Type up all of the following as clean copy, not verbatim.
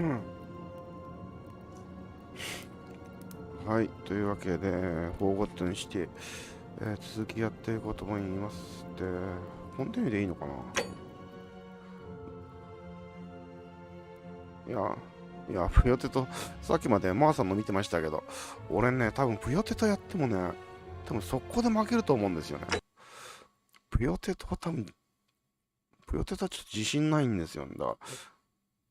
うん。はい、というわけで、フォーゴットにして、続きやっていこうと思います。で、コンティニューでいいのかな。いや、ぷよテと、さっきまでマーさんも見てましたけど、俺ね、多分ぷよテとやってもね、多分速攻で負けると思うんですよね。ぷよテとは多分、ぷよテとはちょっと自信ないんですよね。だから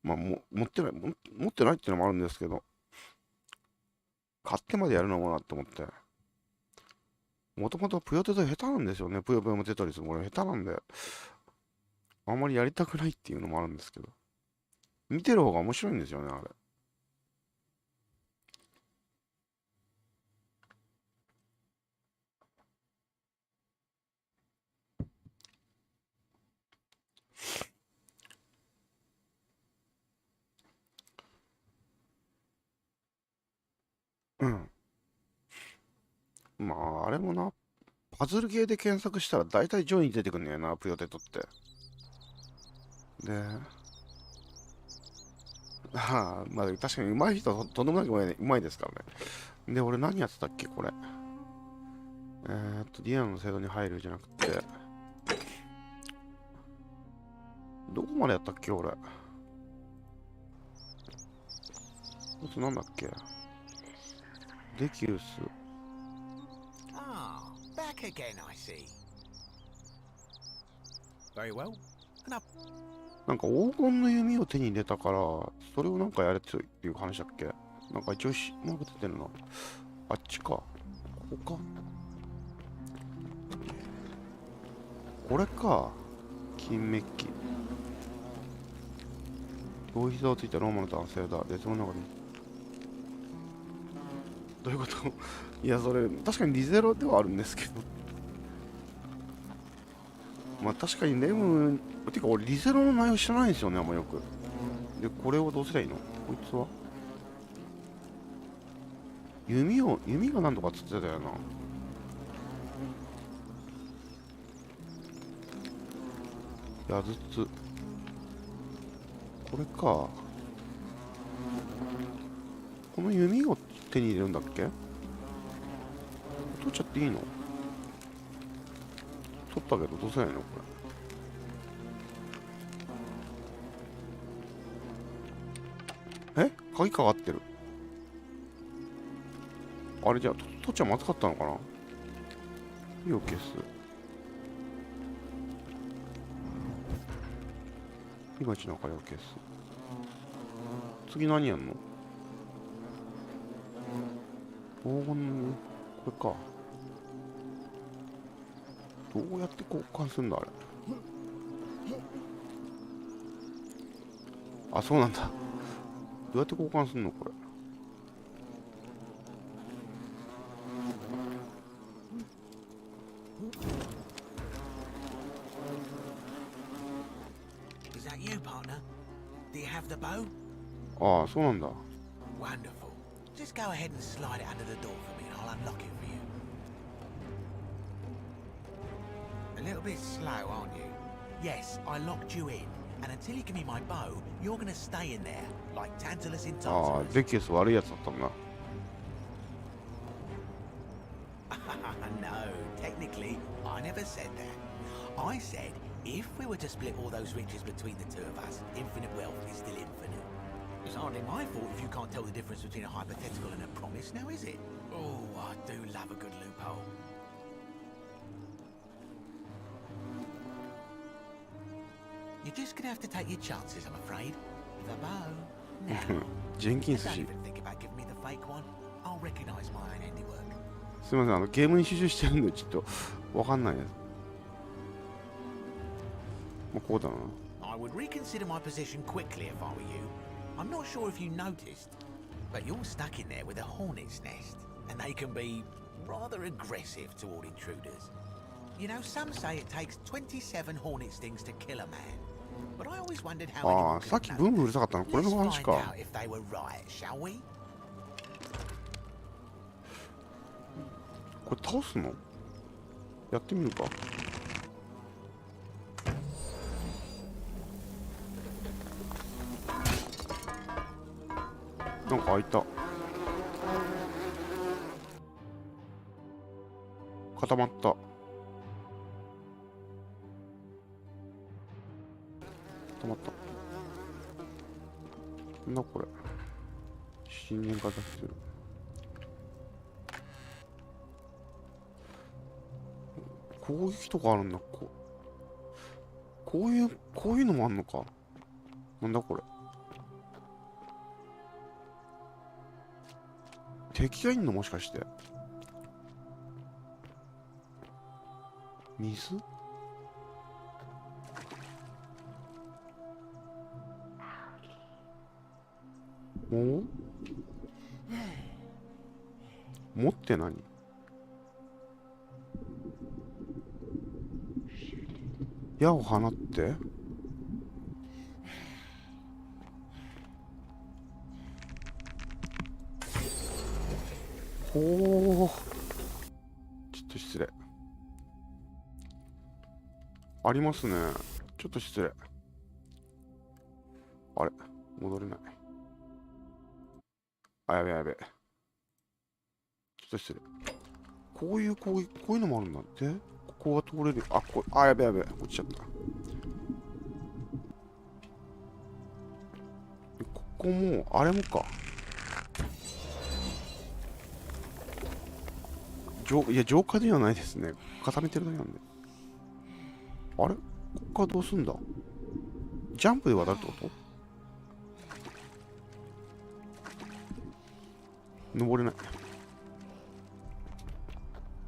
まあ、持ってない、持ってないっていうのもあるんですけど、買ってまでやるのもなって思って。もともとぷよテと下手なんですよね。ぷよぷよもテトリスも俺下手なんで、あんまりやりたくないっていうのもあるんですけど、見てる方が面白いんですよね、あれ。うん。まあ、あれもな、パズルゲーで検索したら大体上位に出てくんねやな、ぷよテトって。で、まあ確かに上手い人はとんでもなく上手いですからね。で、俺何やってたっけ、これ。ディアナの制度に入るじゃなくて、どこまでやったっけ、俺。あとなんだっけ。デキウス。Ah, back again, I see. Very well. Enough. なんか黄金の弓を手に入れたから、それをなんかやれっていう話だっけ。なんか一応なんか出てるな。あっちか。ここか。これか。金メッキ。両膝をついたローマの男性だ。絶望の中で。どういうこといや、それ、確かにリゼロではあるんですけど。まあ確かにレム、てか俺リゼロの内容知らないんですよね、あんまよく。で、これをどうすりゃいいのこいつは弓がなんとかっつってたよな。矢筒。これか。この弓を手に入れるんだっけ。取っちゃっていいの。取ったけどどうせないのこれ。鍵かかってる。あれじゃあ取っちゃまずかったのかな。火を消す。命の明かりを消す。次何やんの。黄金のこれか。どうやって交換するんだあれ。あ、そうなんだ。どうやって交換するのこれ。Is that you, partner? Do you have the bow? ああ、そうなんだ。Wonderful. Just go ahead and slide it under the door for me and I'll unlock it for you. A little bit slow, aren't you? Yes, I locked you in. And until you give me my bow, you're gonna stay in there, like Tantalus in ああ、Tartarus. デキウス悪いやつだったんだ。No, technically, I never said that. I said, if we were to split all those riches between the two of us, infinite wealth is still infinite. It's hardly my fault if you can't tell the difference between a hypothetical and a promise, now is it? Oh, I do love a good loophole. You're just gonna have to take your chances, I'm afraid. The bow. Now, ジェンキン and ス don't 氏。 even think about giving me the fake one. I'll recognize my own handiwork. すいません、ゲームに集中してるんで、ちょっとわかんないです。まあ、こうだな。I would reconsider my position quickly if I were you. I'm not sure if you noticed, but you're stuck in there with a hornet's nest, and they can be rather aggressive toward intruders. You know, some say it takes 27 hornet stings to kill a man, but I always wondered how あ anyone あ、 could さっき know ブンブンう that. るさかったのこれ Let's の話 find か。 out if they were right, shall we? これ倒すのやってみるか。なんか開いた。固まった。固まった。なんだこれ。信玄化出してる。攻撃とかあるんだ。こういうのもあんのか。なんだこれ。敵がいんのもしかして。水？持って何？矢を放って？ほー。ちょっと失礼。ありますね。ちょっと失礼。あれ？戻れない。あ、やべやべ。ちょっと失礼。こういうのもあるんだって。ここが通れる。あ、やべやべ。落ちちゃった。ここも、あれもか。いや、浄化ではないですね。固めてるだけなんで。あれ？ここからどうすんだ？ジャンプで渡るってこと？登れない。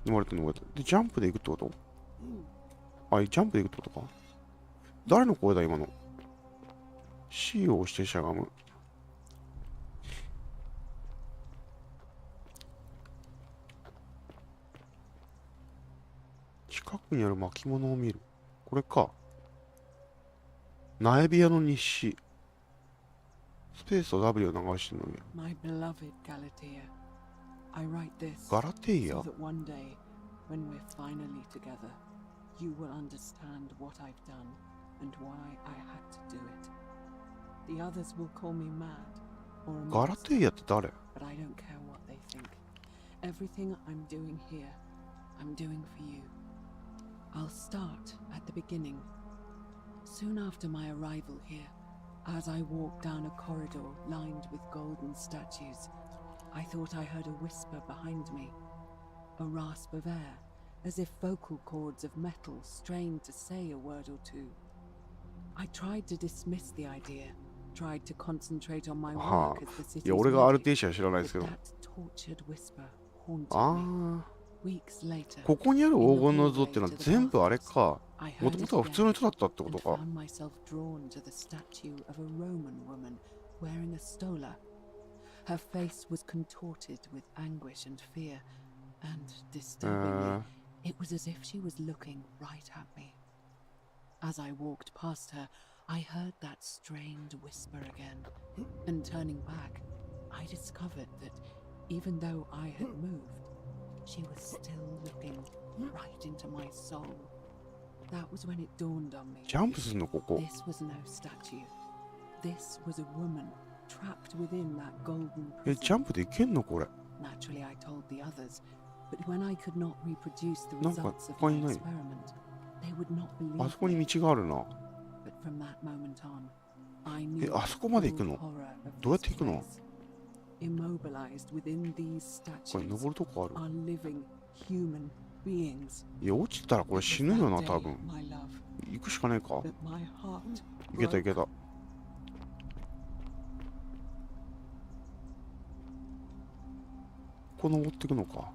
登れた。で、ジャンプで行くってこと？ジャンプで行くってことか。誰の声だ、今の。C を押してしゃがむ。近くにある巻物を見る。これか。苗部屋の日誌。スペースと W を流してるのに。ガラテイア？You will understand what I've done and why I had to do it. The others will call me mad or a ガラテイアって誰？ but I don't care what they think. Everything I'm doing here, I'm doing for you. I'll start at the beginning. Soon after my arrival here, as I walked down a corridor lined with golden statues, I thought I heard a whisper behind me, a rasp of air, as if vocal cords of metal strained to say a word or two. I tried to dismiss the idea, tried to concentrate on my work as the city's いや、俺がアル magic, テイシア知らないですけ but ど。that tortured whisper haunted me. Weeks later, ここにある in 黄 the 金の像っ hallway てのは to the 全部あれ baths, か。 I も heard とも it とは普通の again 人だったってこ and とか。 found myself drawn to the statue of a Roman woman wearing a stola. Her face was contorted with anguish and fear, and disturbingly, it was as if she was looking right at me. As I walked past her, I heard that strained whisper again, and turning back, I discovered that even though I had moved, she was still looking right into my soul. That was when it dawned on me. ジャンプするのここ。 This was no statue. This was a woman trapped within that golden ジ prison. ャンプでいけんのこれ。 Naturally, I told the others, but when I could not reproduce the なんか results of 他 my にない。 experiment, they would not あ believe そこに me. 道があるな。 But from that moment on, I knew あそこまで行く the の？ horror of どうやって this 行くの？ place. Immobilized within these これ statues 登るとこある。 are living human beings. いや、落ちたらこれ It was 死ぬよ that な、 day, 多分。 my love, 行くしかねえか。 that my heart いけたいけ broke. た。ここ登っていくのか。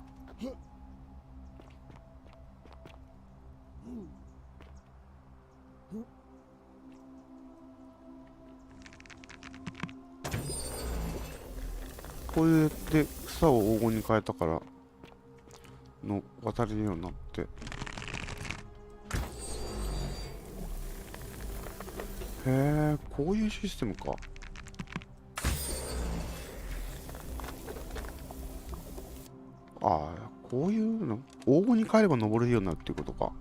これで草を黄金に変えたからの渡れるようになって。へえ、こういうシステムか。ああ、こういうの黄金に変えれば登れるようになるっていうことか。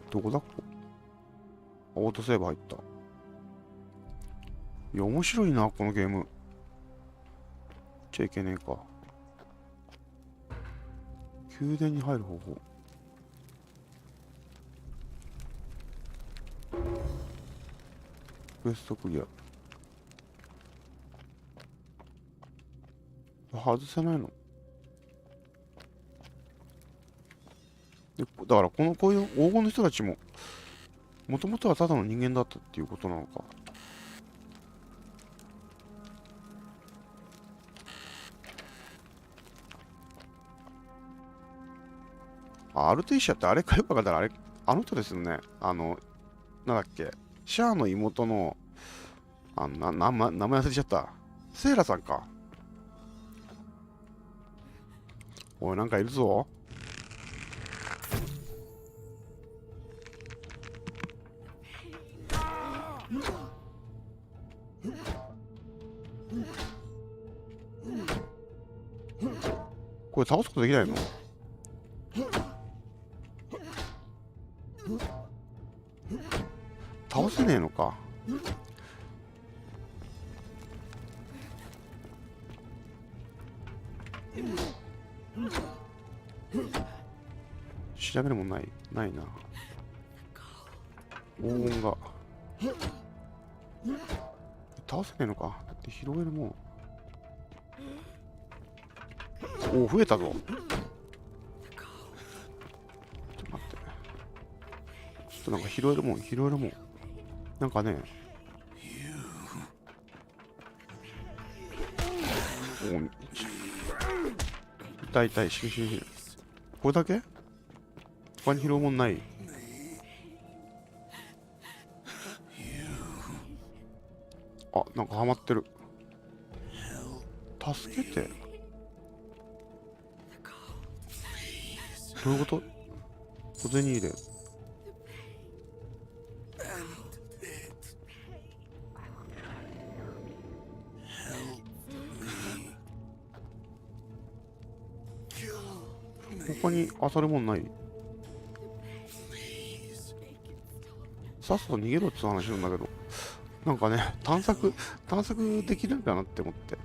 どこだここ。オートセーブ入った。いや、面白いな、このゲーム。ちゃいけねえか。宮殿に入る方法。クエストクリア。外せないので、だからこういう黄金の人たちももともとはただの人間だったっていうことなのか。アルテイシアってあれかよくわかったらあれ、あの人ですよね。なんだっけ、シャアの妹の、名前忘れちゃった。セイラさんか。おい、なんかいるぞ。これ倒すことできないの？倒せねえのか。調べるもんないな。黄金が倒せねえのか。だって拾えるもん。おお、増えたぞ。ちょっと待って。ちょっとなんか拾えるもん。なんかね。おお、痛い、死ぬ。これだけ？他に拾うもんない？あ、なんかハマってる。助けて。どういうこと？小銭入れ。他に当たるもんない？さっさと逃げろって話なんだけど、なんかね、探索できるんかなって思って。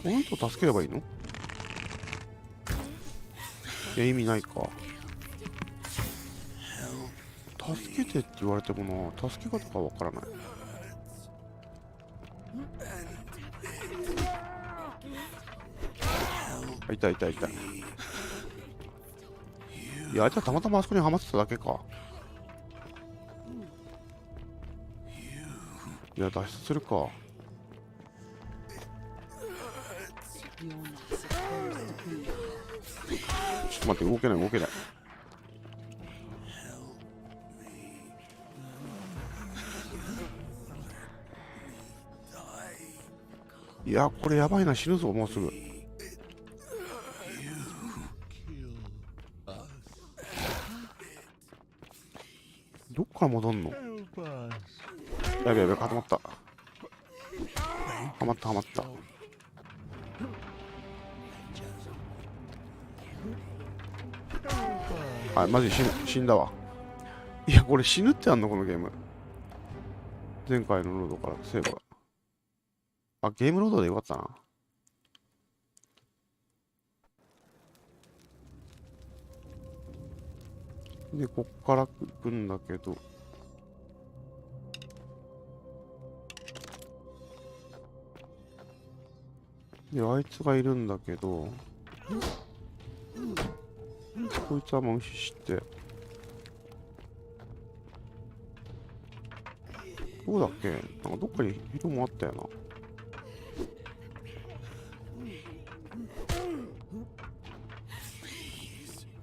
この人を助ければいいの？いや、意味ないか。助けてって言われてもな、助け方がわからない。痛い。いや、あいつはたまたまあそこにはまってただけか。いや、脱出するか。ちょっと待って、動けない。いや、これやばいな、死ぬぞ、もうすぐ。どっから戻んの？やべ、固まった。はまった。はい、マジ死んだわ。いや、これ死ぬってあんのこのゲーム。前回のロードからセーブが。あ、ゲームロードでよかったな。で、こっから行くんだけど。で、あいつがいるんだけど、こいつはもう無視して。どうだっけ？なんかどっかに色もあったよな。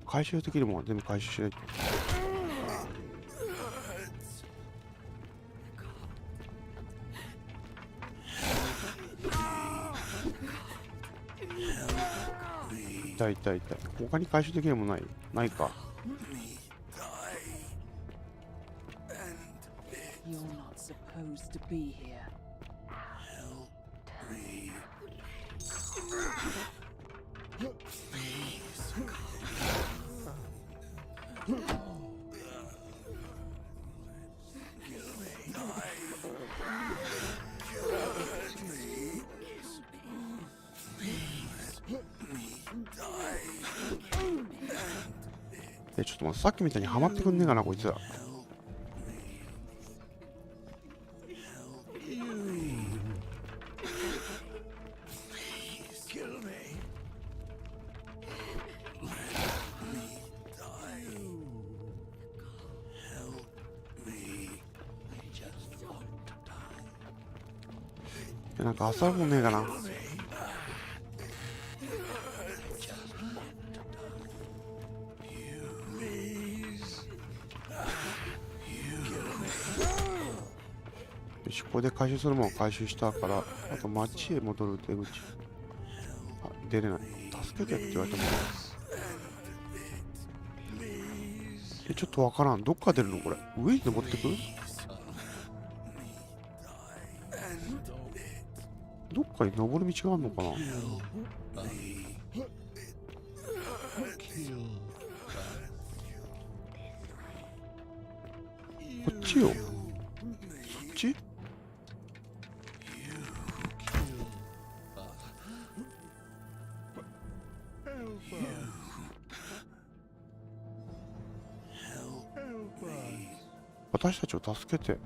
回収できるものは全部回収しないと。痛い。他に回収できるものないか。You're not supposed to be here. ちょっと待って、さっきみたいにはまってくんねえかなこいつら。なんか朝もねえかな。よし、ここで回収するものを回収したから、あと町へ戻る出口。あ、出れない。助けてって言われても。ちょっとわからん。どっから出るのこれ。上に登ってく？どっかに登る道があるのかな。こっちよ。そっち？私たちを助けて。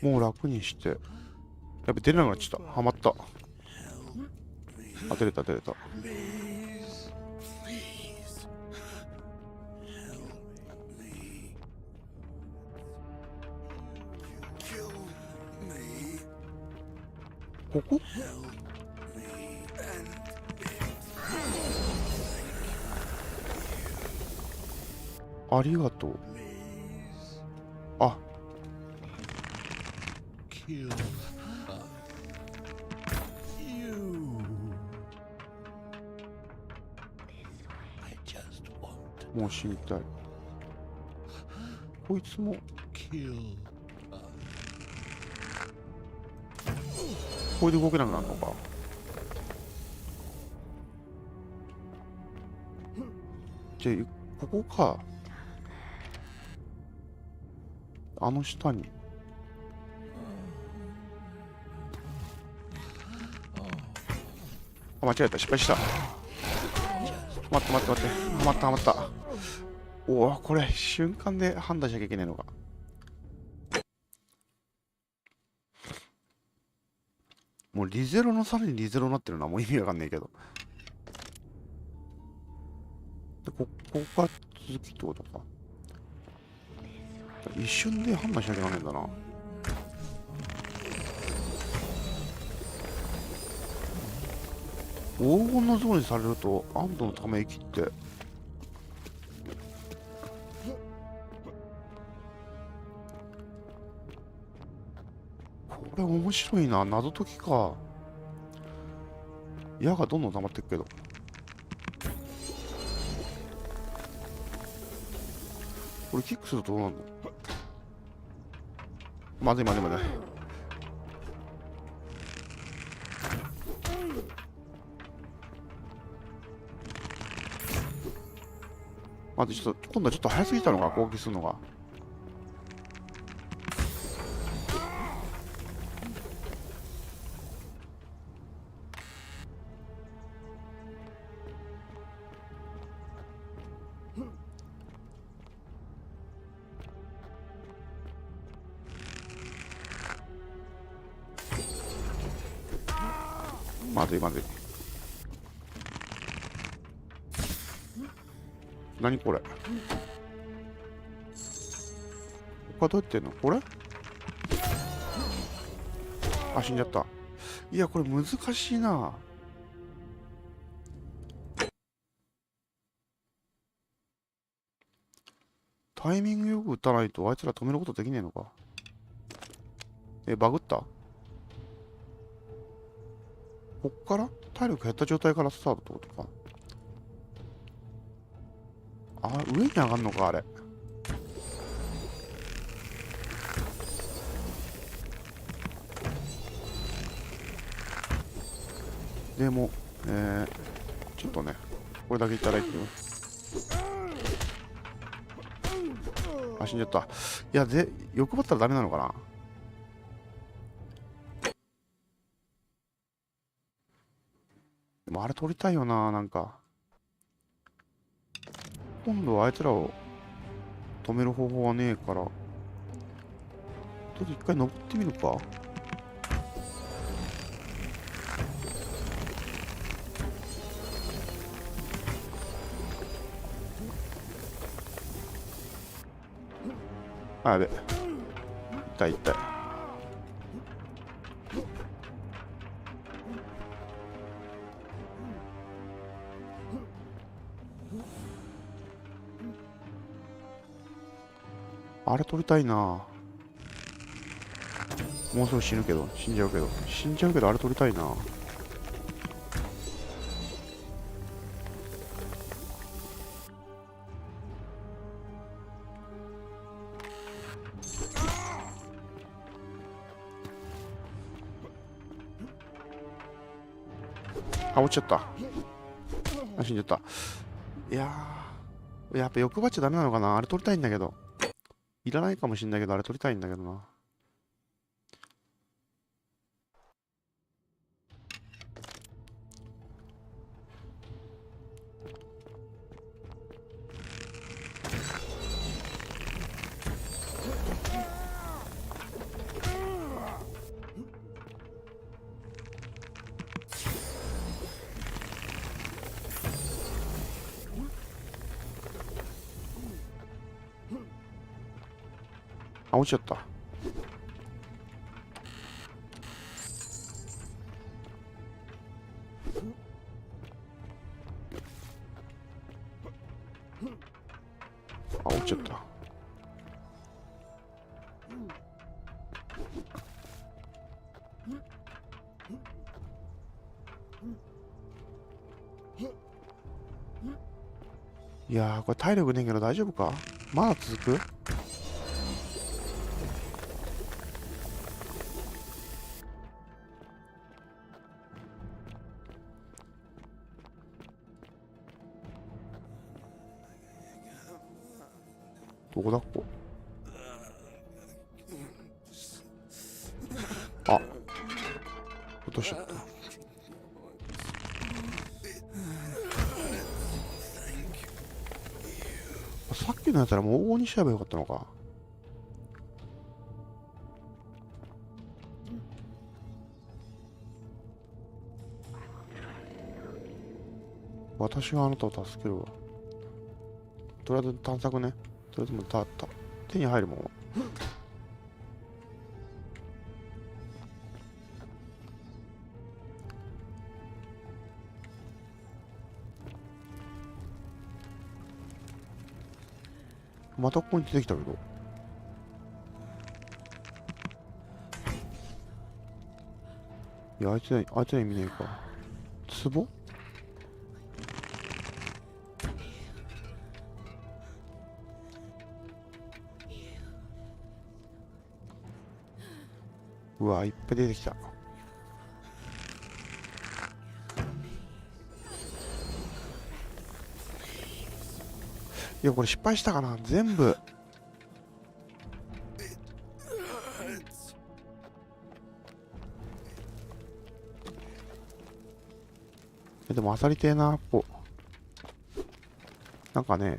もう楽にして。やっぱ出れなくなっちゃった。はまった。あ、出れた出れた。ここ？ありがとう。あ。もう死にたい。こいつも。これで動けなくなるのか。じゃあ、ここか。あの下に。あ、間違えた。失敗した。待って待って待って。はまったはまった。おお、これ瞬間で判断しなきゃいけないのか。もうリゼロのさらにリゼロになってるのはもう意味わかんないけど。で、ここが続きってことか。一瞬で判断しなきゃならないんだな。黄金の像にされると安堵のため息って。これ面白いな。謎解きか。矢がどんどん溜まっていくけど。これキックするとどうなるの？まずいまずいまずい。まずちょっと、今度はちょっと早すぎたのか、攻撃するのが。まずいまずい。何これ。他どうやってんのこれ。あ、死んじゃった。いや、これ難しいな。タイミングよく撃たないとあいつら止めることできねえのか。バグった？こっから体力減った状態からスタートってことか。あ、上に上がんのか、あれ。でも、ちょっとね、これだけいただいてみます。あ、死んじゃった。いや、欲張ったらダメなのかな。でもあれ取りたいよな、なんか。今度はあいつらを止める方法はねえから、ちょっと一回登ってみるか。あ、やべ。痛い痛い。あれ取りたいな。もうすぐ死ぬけど、死んじゃうけど、あれ取りたいな。あ、落ちちゃった。あ、死んじゃった。いやー、やっぱ欲張っちゃダメなのかな。あれ取りたいんだけど。いらないかもしんないけど、あれ取りたいんだけどな。あ、落ちちゃった。あ、落ちちゃった。いやー、これ体力ねえけど大丈夫か。まだ続く。どこだっこ。あ、落としちゃった。さっきのやつらもう黄金にしちゃえばよかったのか。私があなたを助けるわ。とりあえず探索ね。とりあえずもう手に入るもん。またここに出てきたけど。いや、あいつら見ねえか。壺。うわ、いっぱい出てきた。いや、これ失敗したかな全部。でも、あさりてえな、ここ。なんかね。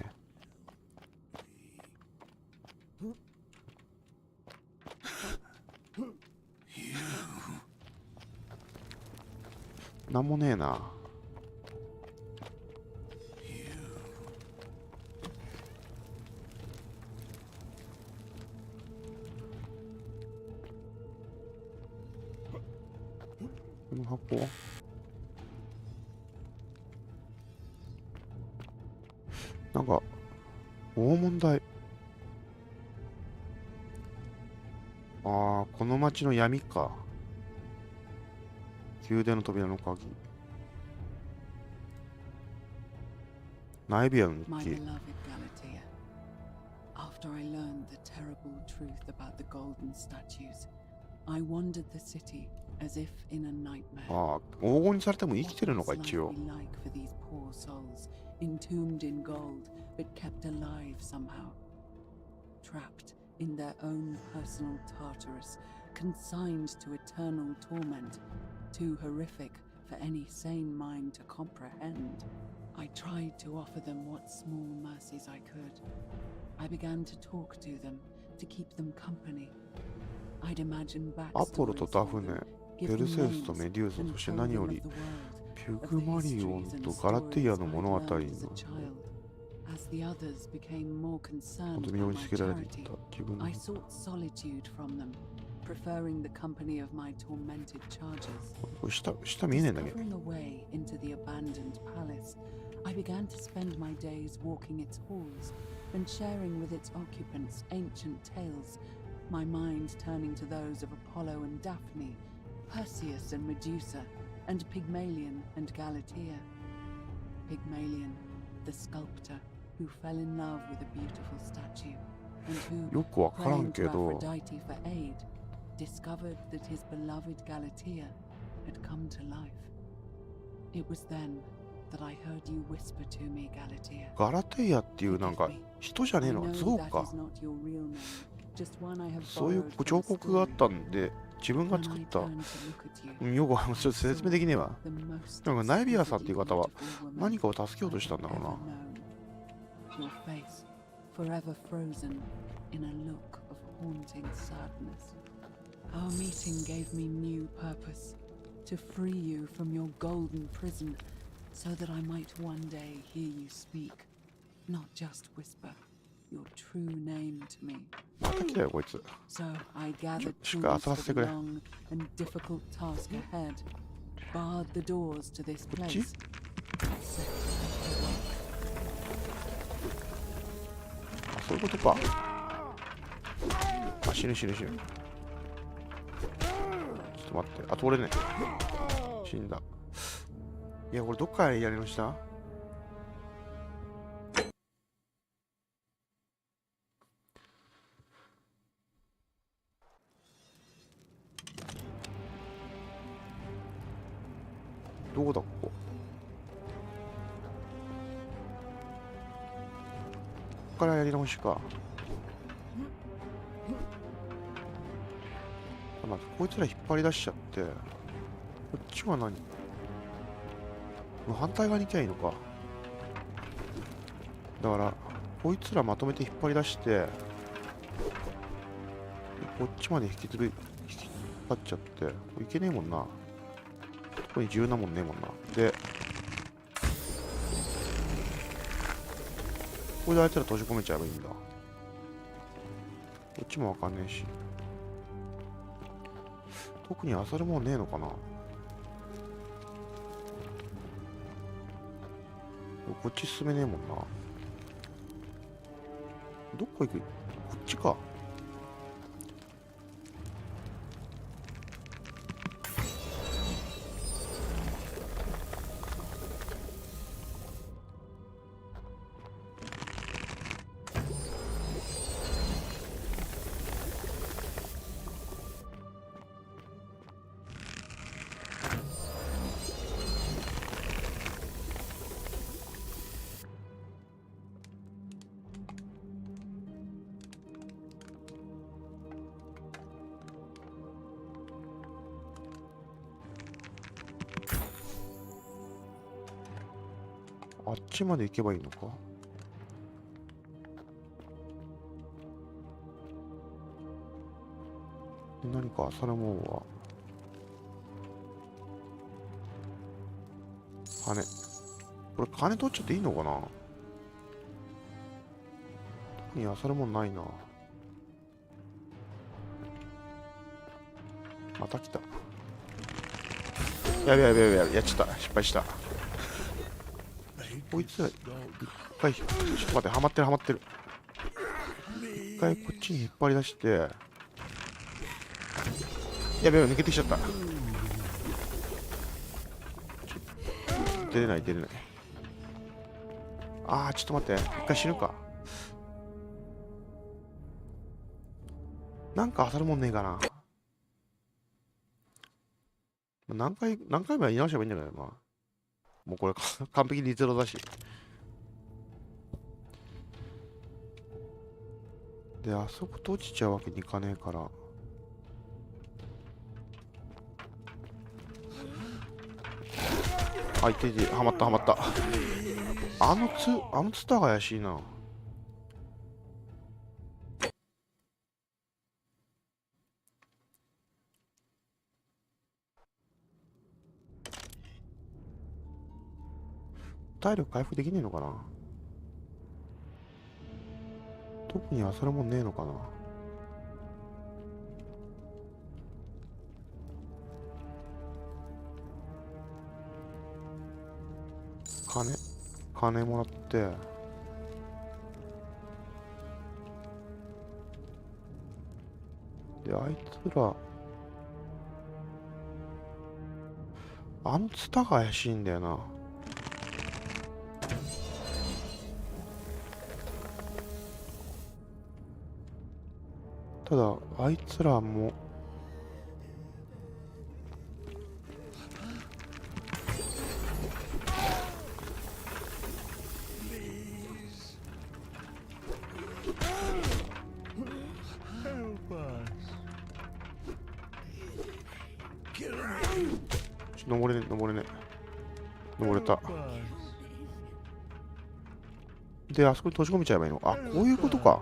なんもねえな。この箱はなんか、大問題。ああ、この街の闇か。宮殿の扉の鍵。ナイビアの My 日記。 beloved Galatea, after I learned the terrible truth about the golden statues, I wandered the city, as if in a nightmare. ああ、黄金にされても生きてるのか、一応。 What was life like for these poor souls, entombed in gold, but kept alive somehow? Trapped in their own personal Tartarus, consigned to eternal torment, too horrific for any sane mind to comprehend. I tried to offer them what small mercies I could. I began to talk to them, to keep them company. I'd imagine アポロと backstories タ for フネ、 them, ペ give ル them セウスと names, メデューサ、 and そして told 何 them よ of り the world, ピ of ュグ the マリオン histories と and ガラテイア stories の I'd 物語 learned の as a child. As the others became more 本 concerned 当 by に身を my つけられてい charity, た自分の I sought solitude from them, preferring the company of my tormented charges. これ下見えねえんだけど。 Discovering a way into the abandoned palace, I began to spend my days walking its halls and sharing with its occupants ancient tales, my mind turning to those of Apollo and Daphne, Perseus and Medusa, and Pygmalion and Galatea. Pygmalion, the sculptor who fell in love with a beautiful statue, and よ who, くわからん praying け to ど、 Aphrodite for aid, discovered that his beloved Galatea had come to life. It was then that I heard you whisper to me, Galatea. ガラテイアっていうなんか人じゃねえ I のか、 know 象 that か。 is not your real name, just one I have そういう borrowed 彫 from a 刻があっ story. たんで、自分が When 作 I った。 turned to look at you, うんよくちょっと説明できねえわ。 the most なんかナイビアさんっていう方は beautiful woman 何かを助けようとしたんだろう I've な。 ever known. Your face, forever frozen in a look of haunting sadness. Our meeting gave me new purpose, to free you from your golden prison, so that I might one day hear you speak, not just whisper your true name to me. また来たよ、こいつ。 So I gathered しっかり tools 当たら for せて the くれ。 long and difficult task ahead, barred the doors to this こっち place, and set it to work. あ、そういうことか。あ、死ぬ。ちょっと待って。あ、通れねえ。死んだ。いや、これどっからやりました？どこだ、ここ。ここからやり直しか。あ、まずこいつら引っ張り出しちゃって、こっちは何？反対側に行きゃいいのか。だから、こいつらまとめて引っ張り出して、こっちまで引き張っちゃって、これいけねえもんな。ここに重要なもんねえもんな。で、これであいつら閉じ込めちゃえばいいんだ。こっちもわかんねえし。特に漁るもんねえのかな。こっち進めねえもんな。どこ行く？こっちか。あっちまで行けばいいのか。で何かそれもんは金。これ金取っちゃっていいのかな。特に漁るもんないな。また来た。やべ、やっちゃった。失敗した。こいつら、一回、ちょっと待って、はまってる。一回こっちに引っ張り出して、やべ、抜けてきちゃった。出れない。あー、ちょっと待って、一回死ぬか。なんか漁るもんねえかな。何回も言い直せばいいんだけどな。もうこれ完璧にゼロだし。で、あそこ閉じちゃうわけにいかねえから。あ、いてて、はまったはまった。あのツタが怪しいな。体力回復できねえのかな。特に焦るもんねえのかな。金もらって、で、あいつら、あのツタが怪しいんだよな。ただ、あいつらも、登れね。登れた。で、あそこに閉じ込めちゃえばいいの。あ、こういうことか。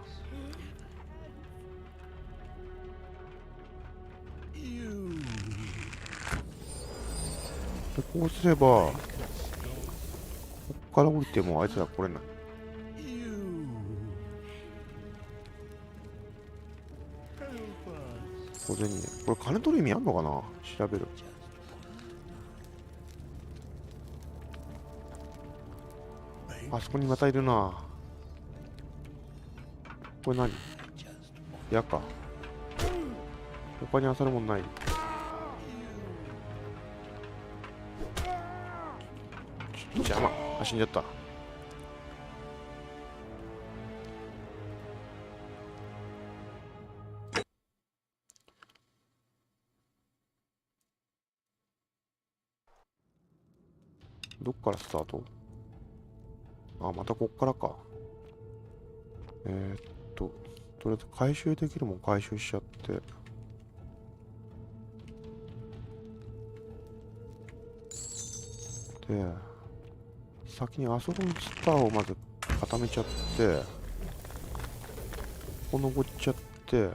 で、こうすれば、こっから降りてもあいつら来れない。小銭ね。これ金取る意味あんのかな。調べる。あそこにまたいるな。これ何？矢か。他に漁るもんない。邪魔。あ、死んじゃった。どっからスタート？あ、またこっからか。とりあえず回収できるもん回収しちゃって。で、先にあそこのスターをまず固めちゃって、ここ登っちゃって、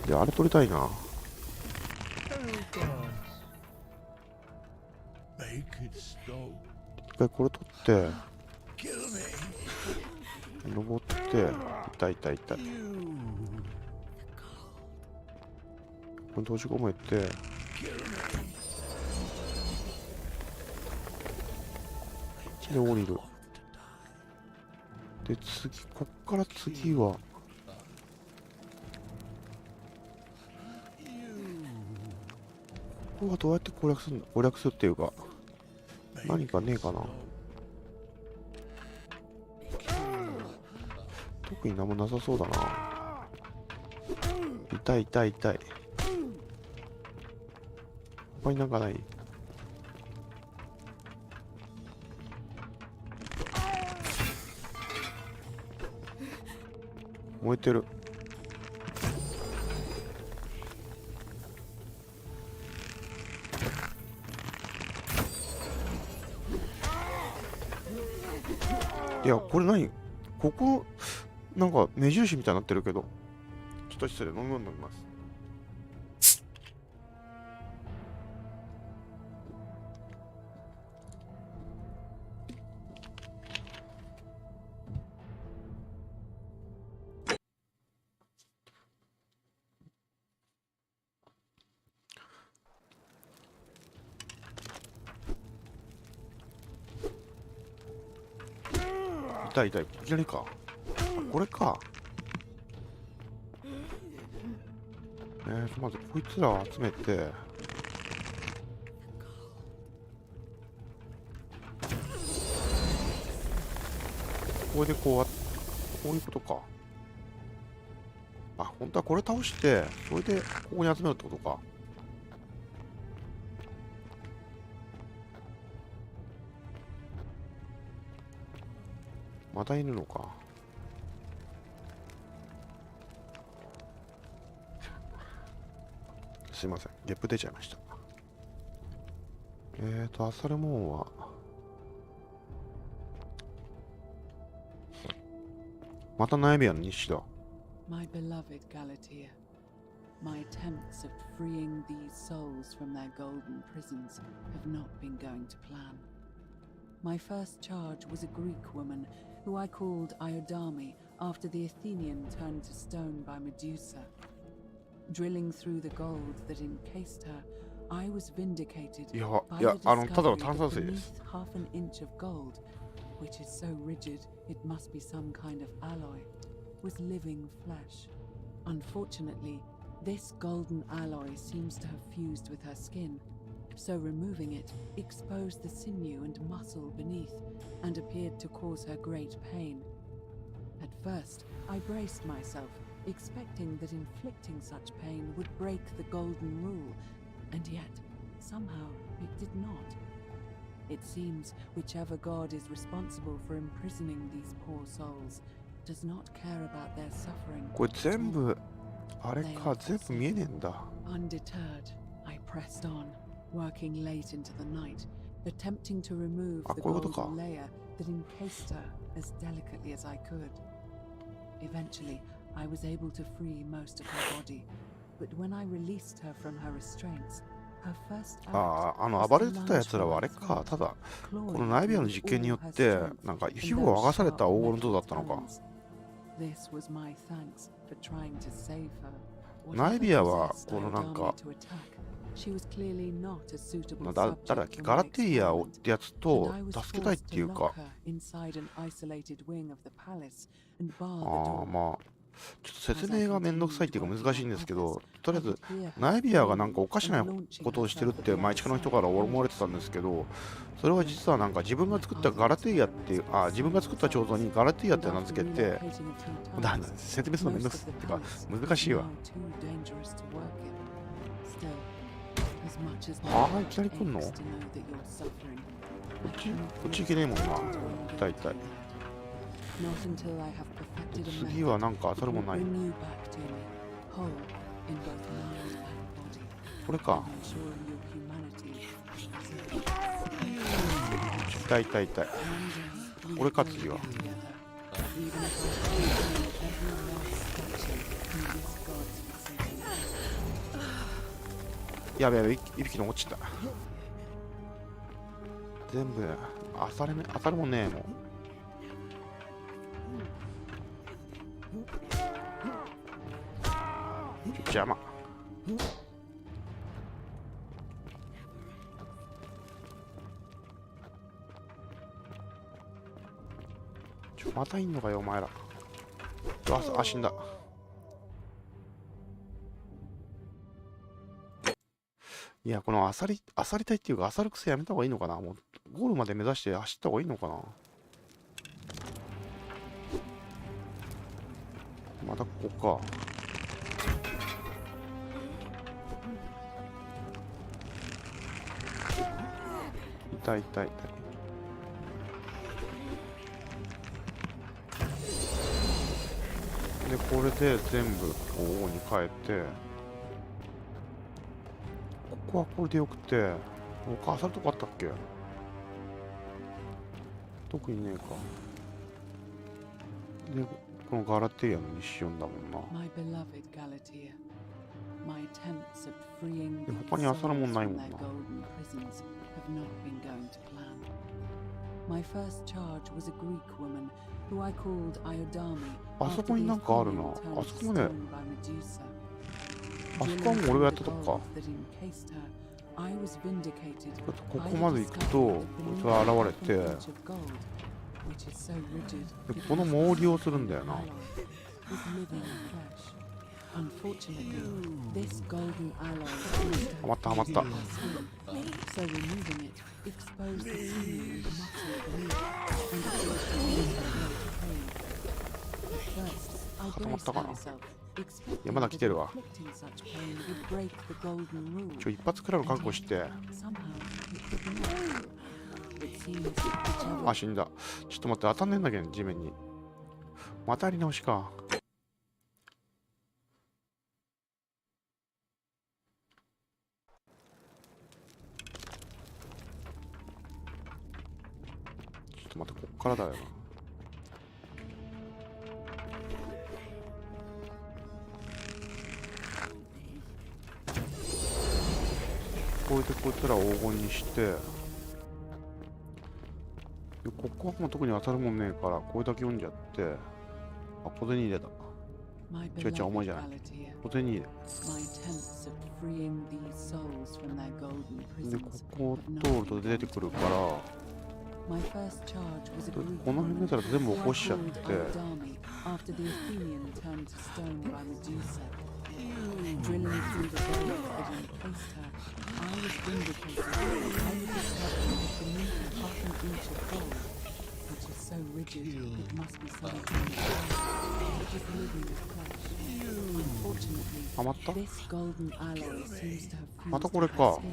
で、あれ取りたいな。一回これ取って、登って、痛い。これ閉じ込めて、で、降りる。で、こっから次は、ここはどうやって攻略するっていうか、何かねえかな。特に何もなさそうだな。痛い。他になんかない？燃えてる。いや、これ何？ここ、なんか目印みたいになってるけど。ちょっと失礼、飲みます。痛い。いきなりか。これか。まずこいつらを集めて、これでこういうことか。あ、本当はこれ倒して、それでここに集めるってことか。またいるのか。すいません、ゲップ出ちゃいました。アサルモンはまたナイビアの日誌だ。My beloved Galatea, my attempts at freeing these souls from their golden prisons have not been going to plan. My first charge was a Greek woman who I called Iodame after the Athenian turned to stone by Medusa. Drilling through the gold that encased her, I was vindicated by the discovery that beneath half an inch of gold, which is so rigid it must be some kind of alloy, was living flesh. Unfortunately, this golden alloy seems to have fused with her skin, so removing it exposed the sinew and muscle beneath and appeared to cause her great pain. At first, I braced myself, expecting that inflicting such pain would break the golden rule, and yet, somehow, it did not. It seems whichever god is responsible for imprisoning these poor souls does not care about their suffering. これ全部あれか、全部見えねえんだ。Undeterred, I pressed on, working late into the night, attempting to remove the golden layer that encased her as delicately as I could. Eventually, I was able to free most of her body, but when I released her from her restraints, her first act 暴れてたやつらはあれか、ただこのナイビアの実験によってなんか皮膚を剥がされた黄金の塔だったのか。ナイビアはこのなんか誰だっけ、ガラティアってやつと助けたいっていうか、まあちょっと説明がめんどくさいっていうか難しいんですけど、とりあえずナイビアがなんかおかしなことをしてるって前近の人から思われてたんですけど、それは実はなんか自分が作ったガラティアっていう自分が作った彫像にガラティアって名付けて、説明するのめんどくさいっていうか難しいわ。いきなり来んの？こっち行けねえもんな。痛い痛い。次はなんか当たるもんない。これか。痛い痛い痛い。これか次は。やべやべ、一匹の落ちた。全部当たるもんねえもん。邪魔。またいんのかよお前ら。死んだ。いや、このあさりたいっていうか、あさる癖やめた方がいいのかな。もうゴールまで目指して走った方がいいのかな。またここか。痛い痛い痛い。で、これで全部ここに変えて、ここはこれでよくて、他あさるとこあったっけ？特にねえか。で、このガラティアのミッションだもんな。で、他にあさるもんないもんな。あそこになんかあるな。あそこまで。あそこはもう俺がやったとこか。ここまで行くと、こいつが現れて、でこの毛利をするんだよな。はまったはまった。まったかな。 myself, いやまだ来てるわ。 inflicting such pain would break the golden rule. 一発くらいの覚悟して。 Somehow it did not. It seems whichever あ、死んだ。ちょっと待って、当たんねえんだけど、地面に。またやり直しか。ちょっと待って、こっからだよな。こうやってこいつらを黄金にして、ここはもう特に当たるもんねえから、これだけ読んじゃって、あ、小銭入れだ。my 違う違う、お前じゃない。 beloved Valentia, 小銭入れ。 my attempts at freeing these souls from their golden で、こ prisons. こを have 通 not ると出てくるから、 My first charge was a で Greek この辺出たら全部起こしちゃっ who て、 I called Adami after the Athenian turned to stone by Medusa. Drilling through the veil that encased her, I was vindicated. I was discovered that beneath half an inch of gold, which is so rigid it must be something which is living with flesh. Unfortunately, はまった this golden alloy seems to have また fused これ to her か。 skin.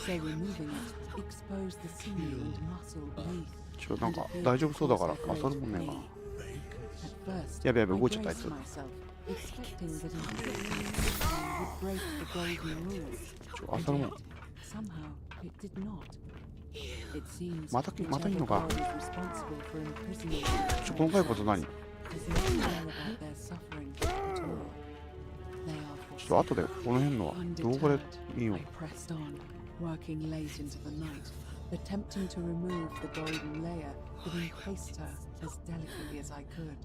So removing it exposed the sinew and muscle beneath. なんか大丈夫そうだから当たるもんねえかな。やべやべ動いちゃったあいつ。 expecting that it would break the golden rule. 当たるもん。 Somehow it did not. It seems またいいのか。 whichever god is responsible for imprisoning この骸骨何？ does not care about their suffering at all. They are ちょっと後でこの辺のは動画でいいよ。 I pressed on, working late into the night, attempting to remove the golden layer that encased her as delicately as I could.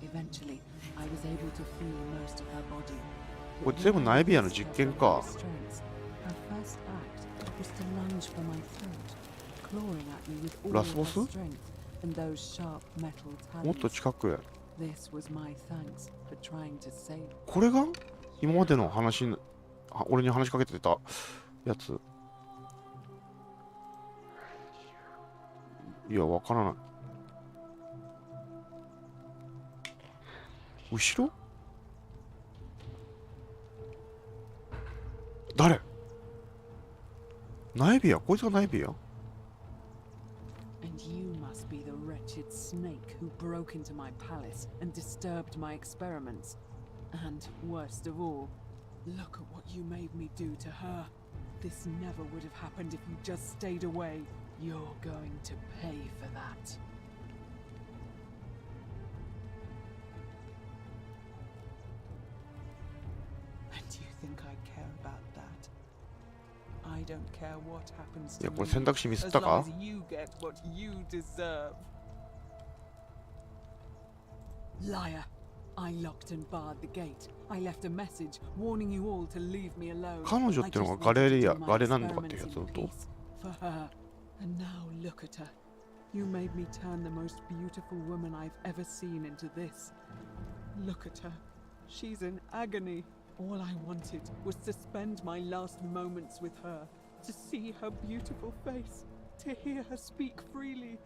Eventually, I was able to feel most of her body. これ全部ナイビアの実験か。 Her first act was to lunge for my throat, clawing at me with all ラスボ her ス？ strength and those sharp metal もっと talons. 近くへ。 This was my thanks for trying to save. これが今までの話に、俺に話しかけてたやつ。いや、わからない。後ろ？誰？ナイビア？こいつがナイビア？ And you must be the wretched snake who broke into my palace and disturbed my experiments. And worst of all, look at what you made me do to her. This never would have happened if you just stayed away. You're going to pay for that. And you think I care about that? I don't care what happens いや、 to これ me, 選択肢ミスっ as た long か？ as you get what you deserve. Liar! I locked and barred the gate. I left a message warning you all to leave me alone. 彼女ってのが I just ガレ wanted to リア、 do my ガレなんとかってや experiments つだ in と？ peace for her. And now look at her. You made me turn the most beautiful woman I've ever seen into this. Look at her. She's in agony. All I wanted was to spend my last moments with her, to see her beautiful face, to hear her speak freely,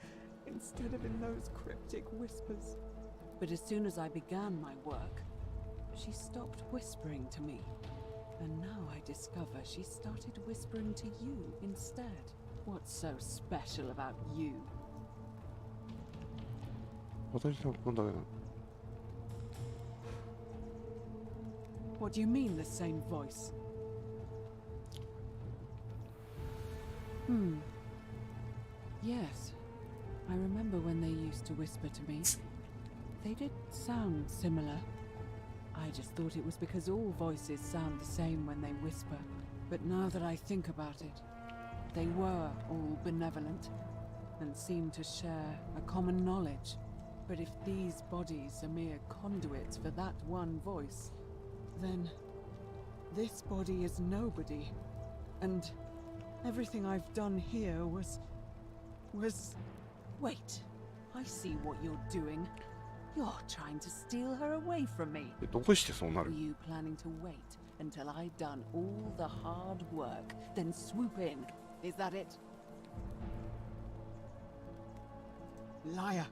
instead of in those cryptic whispers. But as soon as I began my work, she stopped whispering to me. And now I discover she started whispering to you instead. What's so special about you? 私なんだけど。 What do you mean, the same voice? Yes. I remember when they used to whisper to me. They did sound similar. I just thought it was because all voices sound the same when they whisper. But now that I think about it, they were all benevolent and seemed to share a common knowledge. But if these bodies are mere conduits for that one voice, then this body is nobody. And everything I've done here was... Wait, I see what you're doing. You're trying to steal her away from me. どうしてそうな Were る？ you planning to wait until I'd done all the hard work, then swoop in? Is that it? Liar!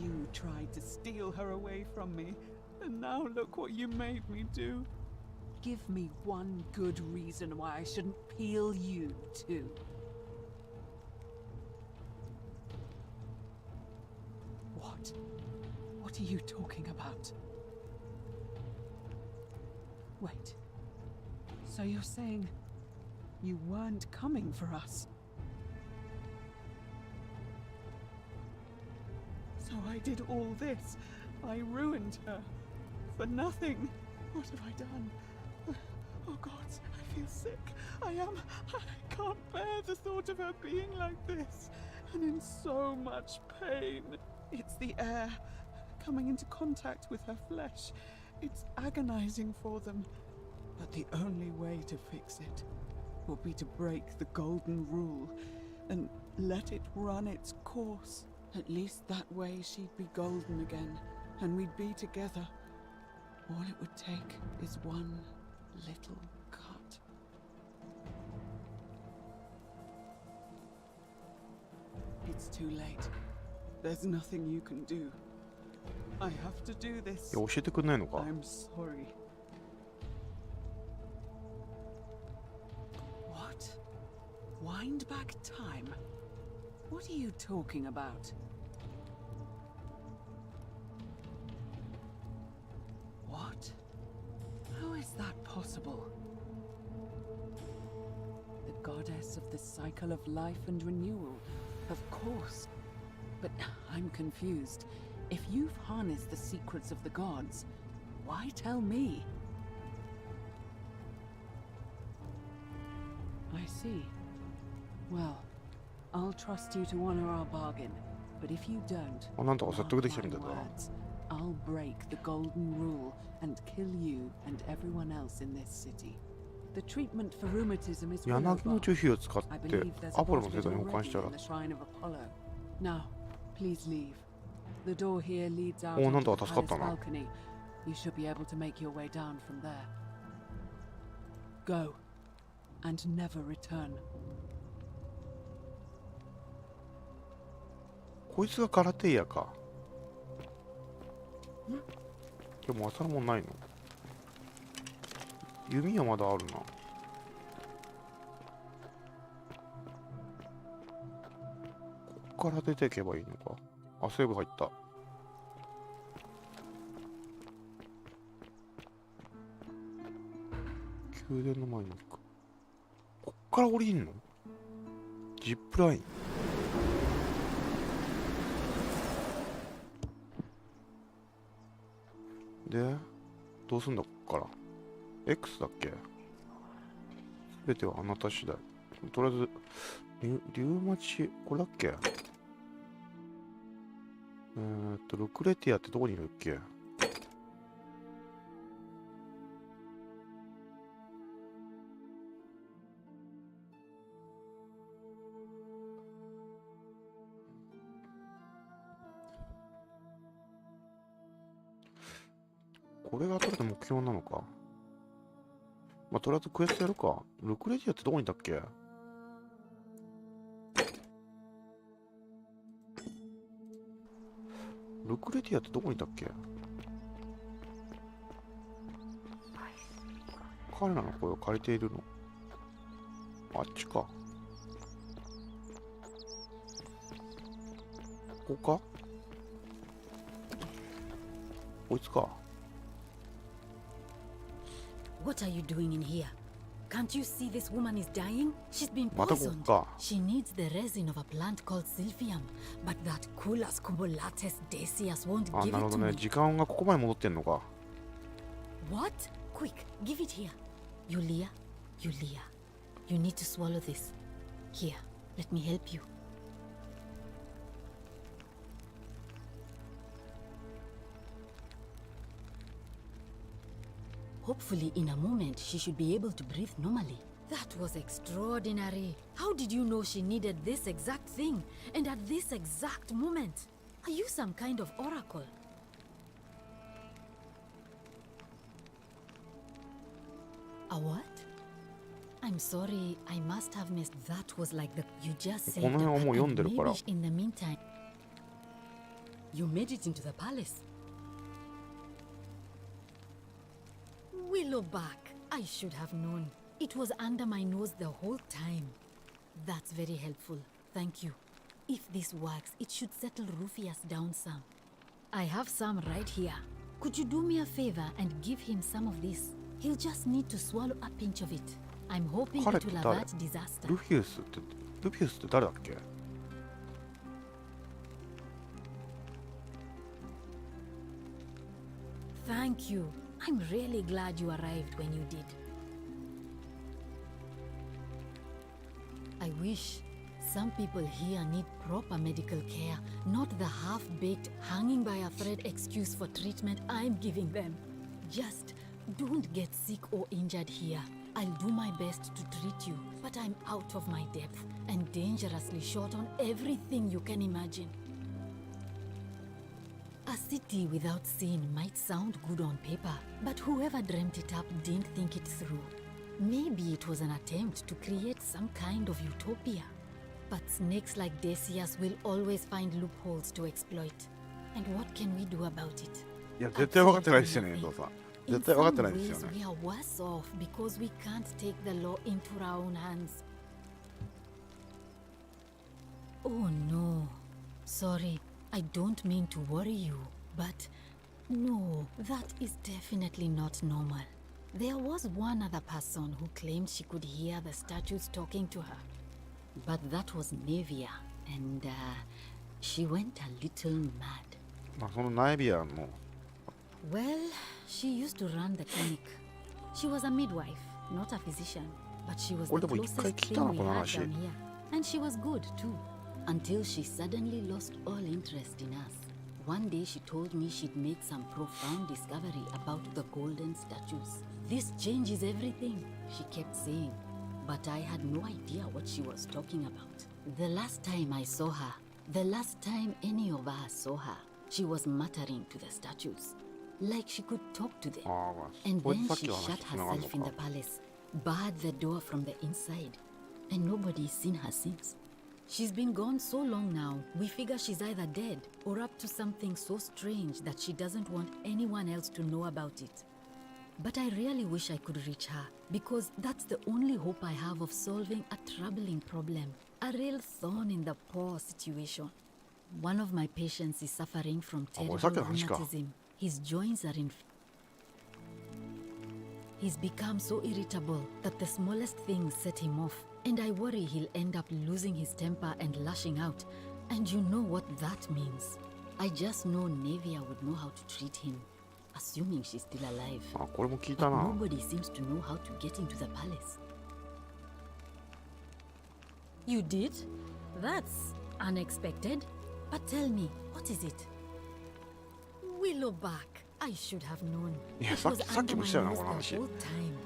You tried to steal her away from me, And now look what you made me do. Give me one good reason why I shouldn't peel you too. What? What are you talking about? Wait. So you're saying you weren't coming for us? So I did all this. I ruined her. For nothing. What have I done? Oh God, I feel sick. I can't bear the thought of her being like this. And in so much pain. It's the air coming into contact with her flesh. It's agonizing for them. But the only way to fix it will be to break the golden rule and let it run its course. At least that way she'd be golden again, and we'd be together. All it would take is one little cut. It's too late. There's nothing you can do. I have to do this. 教えてくんないのか。 I'm sorry. What? Wind back time? What are you talking about? What? How is that possible? The goddess of the cycle of life and renewal, of course. But I'm confused. If you've harnessed the secrets of the gods, why tell me? I see. Well, I'll trust you to honor our bargain. But if you don't, あ、なんとか説得できたみたいだな。 words, I'll break the golden rule and kill you and everyone else in this city. The treatment for rheumatism is 柳の樹皮を使っ I て believe there's ア a ポロの星 hospital 座に保管 already したら in the shrine of Apollo. Now, please leave. The door here leads out おー、なん onto と the か助か palace ったな。 balcony. You should be able to make your way down from there. Go, and never return. こいつが空手屋か。でも朝のもんないの。弓はまだあるな。こっから出ていけばいいのか。あ、セーブ入った。宮殿の前に行く。こっから降りんの？ジップライン。で、どうすんだこっから。X だっけ？すべてはあなた次第。とりあえず、リュウマチ、これだっけ？ルクレティアってどこにいるっけ？これが後で目標なのか。まあ、とりあえずクエストやるか。ルクレティアってどこにいたっけ？ルクレティアってどこにいたっけ？彼らの声を借りているの。あっちか。ここか？こいつか。What are you doing in here? Can't you see this woman is dying? She's been またこ poisoned. こか。 She needs the resin of a plant called silphium, but that Culas cubulates decius won't あ、 give なるほ it ど to ね。 me. 時間がここまで戻ってんのか。What? Quick, give it here. Yulia, Yulia, you need to swallow this. Here, let me help you. Hopefully, in a moment, she should be able to breathe normally. That was extraordinary. How did you know she needed this exact thing? And at this exact moment? Are you some kind of oracle? A what? I'm sorry, I must have missed. That was like the... You just said この辺はもう読ん and でるから。 maybe in the meantime... You made it into the palace. Willowback, I should have known. It was under my nose the whole time. That's very helpful. Thank you. If this works, it should settle Rufius down some. I have some right here. Could you do me a favor and give him some of this? He'll just need to swallow a pinch of it. I'm hoping it will avert disaster. ルフィウスって誰だっけ？ Thank you. I'm really glad you arrived when you did. I wish some people here need proper medical care, not the half-baked, hanging by a thread excuse for treatment I'm giving them. Just don't get sick or injured here. I'll do my best to treat you, but I'm out of my depth and dangerously short on everything you can imagine. A city without sin might sound good on paper, but whoever dreamt it up didn't think it through. Maybe it was an attempt to create some kind of utopia. But snakes like Decius will always find loopholes to exploit. And what can we do about it? いや、絶対分かってないですよね、遠藤さん。 In 絶対分かって some ないですよ ways, ね。 we are worse off because we can't take the law into our own hands. Oh no. Sorry, I don't mean to worry you, but no, that is definitely not normal. There was one other person who claimed she could hear the statues talking to her. But that was Nevia, and she went a little mad. まあ、そのナイビアの Well, she used to run the clinic. She was a midwife, not a physician, but she was the 俺でも一回 closest 聞いた thing な we この had 話。 down here. And she was good too, until she suddenly lost all interest in us. One day she told me she'd made some profound discovery about the golden statues. This changes everything, she kept saying. But I had no idea what she was talking about. The last time I saw her, the last time any of us saw her, she was muttering to the statues, like she could talk to them. ああ、まあ、 And これ then さっ she きの話 shut つながるの herself in か the。palace, barred the door from the inside, and nobody's seen her since. She's been gone so long now, we figure she's either dead or up to something so strange that she doesn't want anyone else to know about it. But I really wish I could reach her, because that's the only hope I have of solving a troubling problem, a real thorn in the paw situation. One of my patients is suffering from あ、これ terrible さっきの話か。 rheumatism. His joints are in. He's become so irritable that the smallest things set him off, and I worry he'll end up losing his temper and lashing out. And you know what that means. I just know Nevia would know how to treat him, assuming she's still alive. あ、これも聞い But たな。 nobody seems to know how to get into the palace. You did? That's unexpected. But tell me, what is it? Willowback. I should have known. Yeah, It さっ was きさっき under も my したよな、 nose この the 話。 whole time.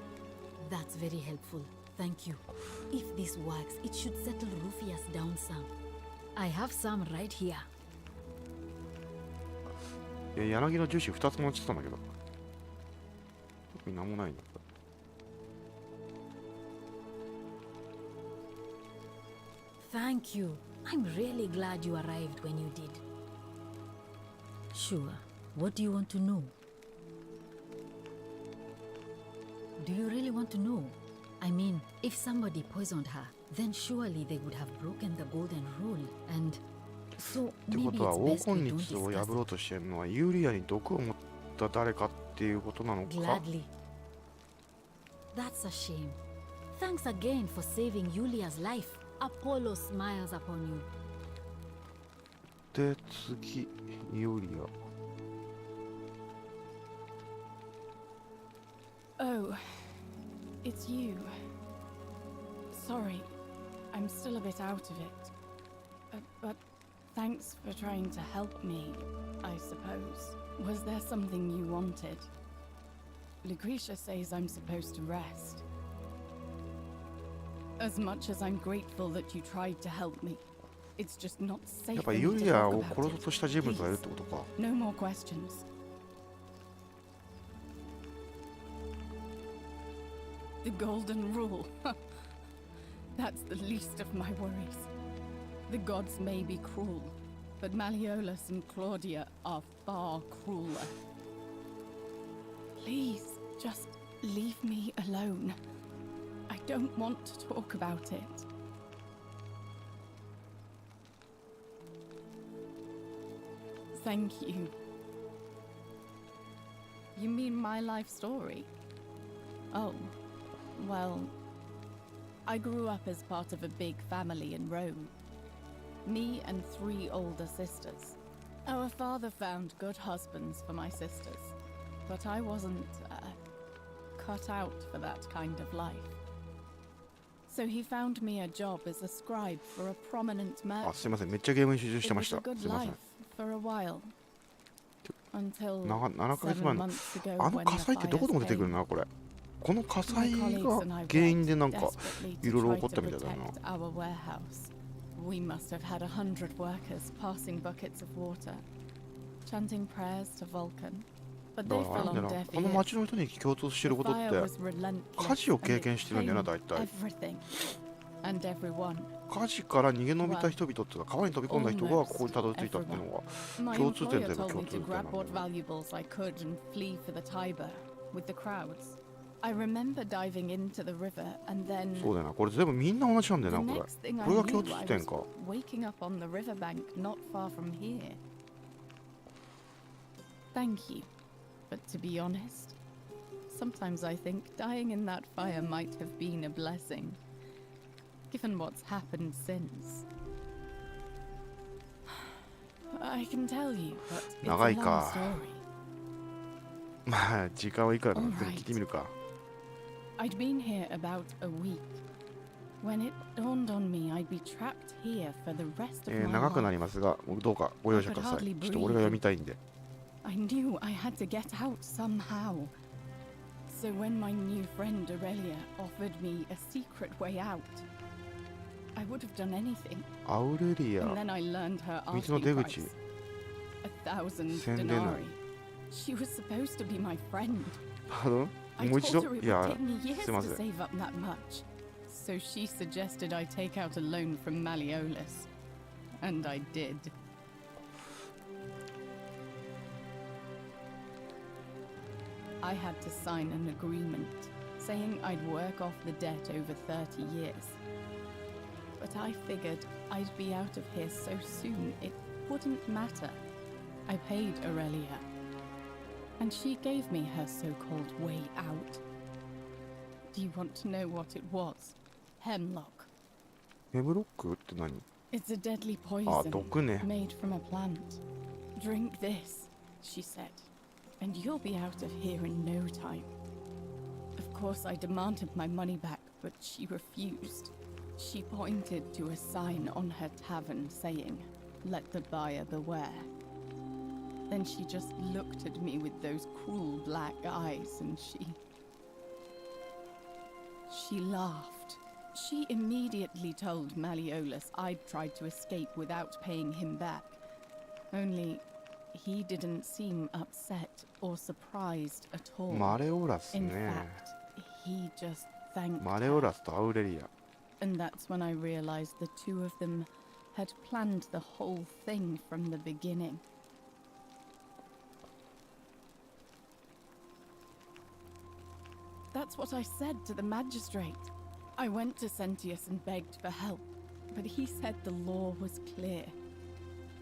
That's very helpful. Thank you. If this works, it should settle Rufius down some. I have some right here. いや、柳のジューシー2つも落ちてたんだけど。特になんもないんだ。 Thank you. I'm really glad you arrived when you did. Sure. What do you want to know? Do you really want to know? I mean, if somebody poisoned her, then surely they would have broken the golden rule, and so って maybe ことは it's 黄 best we 金 don't 律を discuss 破ろうとしてるのはユリアに毒を持った誰かっていうことなのか？ gladly. That's a shame. Thanks again for saving Yulia's life. Apollo smiles upon you. で、次、ユリア。 Oh, it's you. Sorry, I'm still a bit out of it. But thanks for trying to help me, I suppose. Was there something you wanted? Lucretia says I'm supposed to rest. As much as I'm grateful that you tried to help me, it's just not や safe っぱ for ユ me to リア talk を about 殺そう it. とした人物がいるっ Please, てことか。 no more questions. The golden rule. That's the least of my worries. The gods may be cruel, but Malleolus and Claudia are far crueler. Please, just leave me alone. I don't want to talk about it. Thank you. You mean my life story? Oh, well, I grew up as part of a big family in Rome. Me and 3 older sisters. Our father found good husbands for my sisters, but I wasn't cut out for that kind of life. So he found me a job as a scribe for a prominent あ、 merchant. すいません。めっちゃゲームに集中して It ま was し a た。 good すいません。 life for a while. Until 7ヶ月 7 前の months ago あの when 火 the 災ってどこでも出てく fires る came. な、これ。この火 My 災 colleagues が and I 原因 worked でなんか desperately い to ろいろ try 起こった to みたいだな。 protect our warehouse. We must have had 100 workers passing buckets of water, chanting prayers to Vulcan. But だ they からあ fell れなんだ on よな、 deaf この ears. 町の人に共通して The ることっ fire て was relentless 火事を and 経 it 験してるんだよな、 claimed 大体。 everything and everyone. 火事から逃げ延びた人々っていうか、川に飛び込んだ人がここにたどり着いたっていうのが My 共通点 employer といえば told 共 me 通 to 点なん grab だよ what ね。 valuables I could and flee for the Tiber with the crowds. I remember diving into the river and then そうだよな、これ全部みんな同じなんだ the よな、これ。 next thing こ I れが knew 共通 I 点 was か。 waking up on the riverbank not far from here. Thank you. But to be honest, sometimes I think dying in that fire might have been a blessing, given what's happened since. I can tell you, but it's a 長い long か。 story. まあ、時間はいくらかな。全部聞いてみるか。 I'd been here about a week. When it dawned on me I'd be trapped here for the rest of my 長くな life. りますが、どうかご容赦ください。ちょっと俺が読みたいんで。 I knew I had to get out somehow. So when my new friend Aurelia offered me a secret way out, I would have done anything. アウレリ And ア、 then I learned her 道の asking 出口。 price. 1,000 宣伝 denarii. She was supposed to be my friend. パドン I もう一 told 度 her it いや would take me years すいま to せん。 save up that much. So she suggested I take out a loan from Malleolus. And I did. I had to sign an agreement saying I'd work off the debt over 30 years. But I figured I'd be out of here so soon it wouldn't matter. I paid Aurelia, and she gave me her so-called way out. Do you want to know what it was? Hemlock. ヘムロックって何？ It's a deadly あ、 poison 毒ね。 made from a plant. Drink this, she said, and you'll be out of here in no time. Of course, I demanded my money back, but she refused. She pointed to a sign on her tavern saying, "Let the buyer beware." Then she just looked at me with those cruel black eyes and she laughed. She immediately told Malleolus I'd tried to escape without paying him back. Only he didn't seem upset or surprised at all. マレオラス In ね。 fact, he just thanked マレオ her. ラスとアウレリア。 And that's when I realized the two of them had planned the whole thing from the beginning. That's what I said to the magistrate. I went to Sentius and begged for help, but he said the law was clear.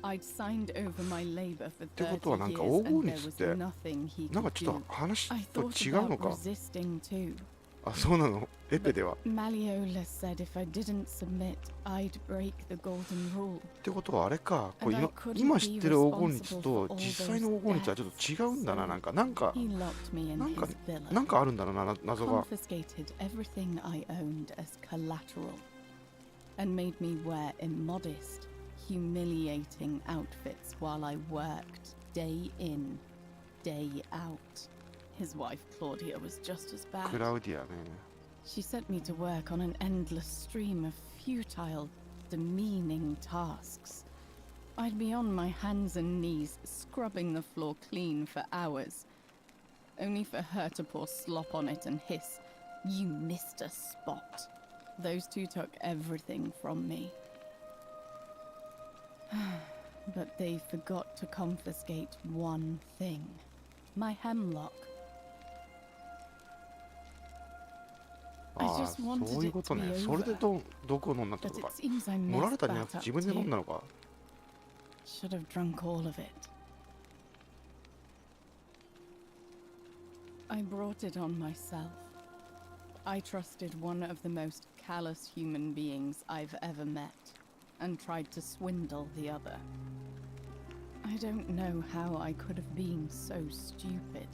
I'd signed over my labor for てことはなん 30か years 黄金 and there 率っ was て nothing he なんか could ちょっ do. と話 I と thought 違うの about か。 resisting too. あ、そうなの。エペでは。 Malleolus said if I didn't submit, I'd break the golden rule. ってことはあれか。こう And I 今 couldn't 知 be ってる黄金率 responsible と for all 実際の黄金率はちょっと違うんだな。 those なんか、なんか、 He locked me in なんか、 his villa, なんかあるんだろうな、謎が。 confiscated everything I owned as collateral, and made me wear immodest, humiliating outfits while I worked day in, day out. His wife Claudia was just as ク bad. ラウディアね。 She sent me to work on an endless stream of futile, demeaning tasks. I'd be on my hands and knees, scrubbing the floor clean for hours, only for her to pour slop on it and hiss, "You missed a spot." Those two took everything from me. But they forgot to confiscate one thing. My hemlock. just そう wanted いう it こ to と be ね。それで over. 毒を飲んだって But こと it か。 seems I 盛られ messed たんじゃな that くて up 自分で飲ん too. だのか。Should have drunk all of it. I brought it on myself. I trusted one of the most callous human beings I've ever met, and tried to swindle the other. I don't know how I could have been so stupid.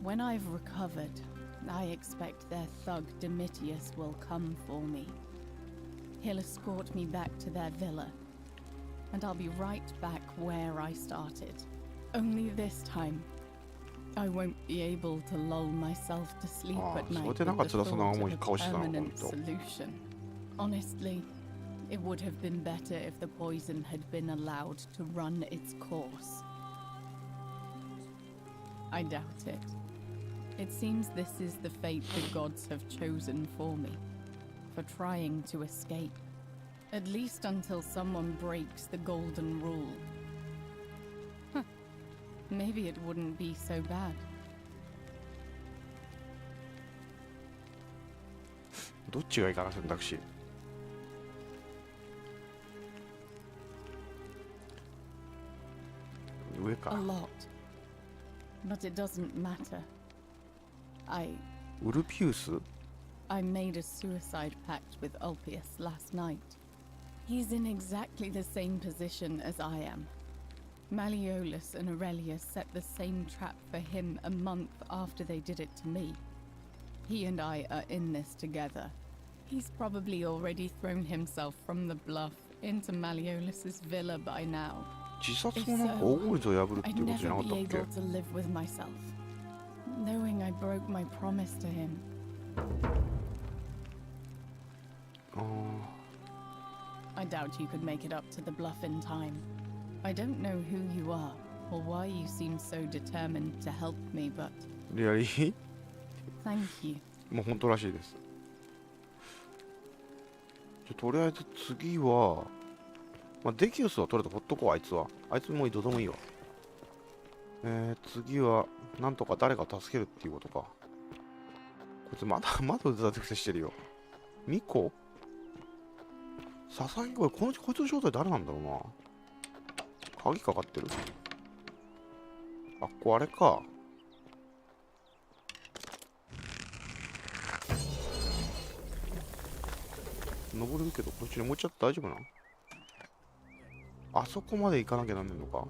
When I've recovered, I expect their thug Domitius will come for me. He'll escort me back to their villa, and I'll be right back where I started. Only this time, I won't be able to lull myself to sleep at night with the thought of a permanent solution. Honestly, it would have been better if the poison had been allowed to run its course. I doubt it. It seems this is the fate the gods have chosen for me, for trying to escape, at least until someone breaks the golden rule. Maybe it wouldn't be so bad. どっちがいいかな、選択肢。上か。 A lot. But it doesn't matter. ウルピウス I made a suicide pact with Ulpius last night. He's in exactly the same position as I am. Malleolus and Aurelius set the same trap for him a month after they did it to me. He and I are in this together. He's probably already thrown himself from the bluff into Malleolus's villa by now. 自殺もなんか大声と破るってい I'd うことじゃな never かった be っけ able to live with myself, knowing I broke my promise to him. あ I doubt you could make it up to the bluff in time. I don't know who you are, or why you seem so determined to help me, but ーリアリー thank you. もう本当らしいです。とりあえず次は、まあ、デキウスはとりあえずほっとこう、あいつは。あいつもうどうでもいいわ。次は、なんとか誰か助けるっていうことか。こいつまだ腕立て伏せしてるよ。ミコ佐々木、こいつの正体誰なんだろうな。鍵かかってる。あ、あれか。登れるけど、こっちにもうちょっと大丈夫なの？あそこまで行かなきゃなんねんのか？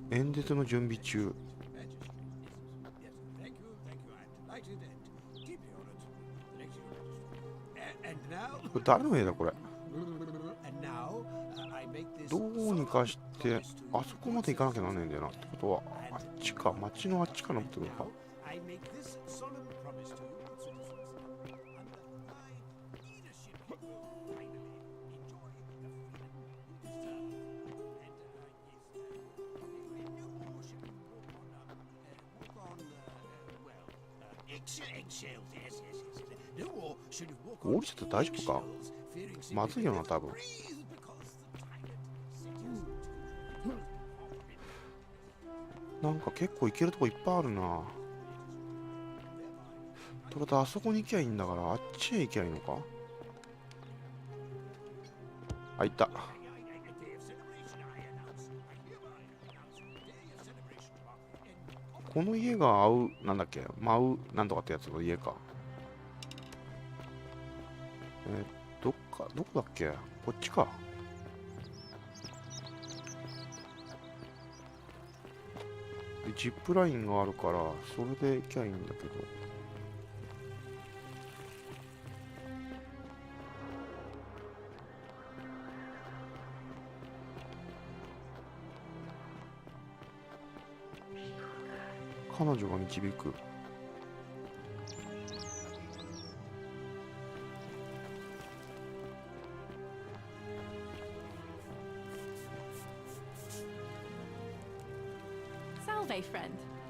演説の準備中。これ誰の絵だこれ。どうにかしてあそこまで行かなきゃなんねんだよな。ってことはあっちか、町のあっちかなってことか。降りちゃって大丈夫か？まずいよな、多分。なんか結構行けるとこいっぱいあるな。とりあえずあそこに行きゃいいんだから、あっちへ行きゃいいのか？あ、行った。この家が合う、なんだっけ、舞う、なんとかってやつの家か。どこだっけ？こっちか。でジップラインがあるから、それで行きゃいいんだけど。彼女が導く。Salve, friend.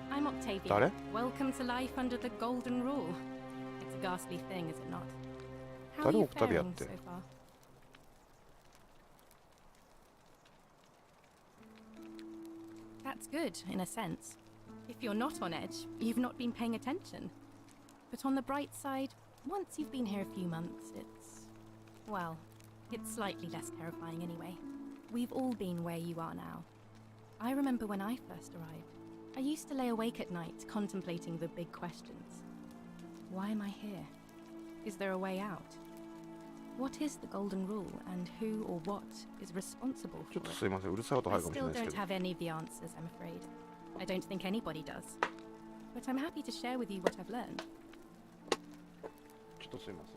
I'm Octavia. 誰？ Welcome to life under the golden rule. It's a ghastly thing, is it not? How are 誰 you オクタビアっ faring て？ so far? That's good, in a sense. If you're not on edge, you've not been paying attention. But on the bright side, once you've been here a few months, well, it's slightly less terrifying anyway. We've all been where you are now. I remember when I first arrived. I used to lay awake at night contemplating the big questions. Why am I here? Is there a way out? What is the golden rule, and who or what is responsible ちょ for っと it? すいません、うるさい音 I 入るかもしれ still ないです don't けど。 have any of the answers, I'm afraid. I don't think anybody does. But I'm happy to share with you what I've learned. ちょっとすいません。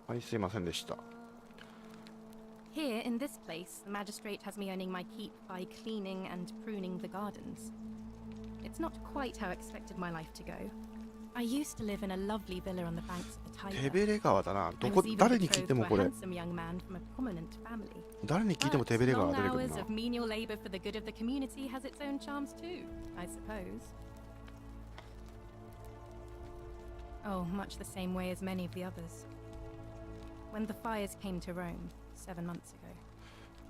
はい、すいませんでした。Here, in this place, the magistrate has me earning my keep by cleaning and pruning the gardens. It's not quite how I expected my life to go. I used to live in a lovely villa on the banks of the 手 Tiber. べれ川だな。 I どこ was even 誰に聞い betrothed て to も a これ、 handsome young man from a prominent family. 誰に聞いても But 手べれ川 long が出てくる hours な。 of menial labor for the good of the community has its own charms too, I suppose. Oh, much the same way as many of the others. When the fires came to Rome 7 months ago,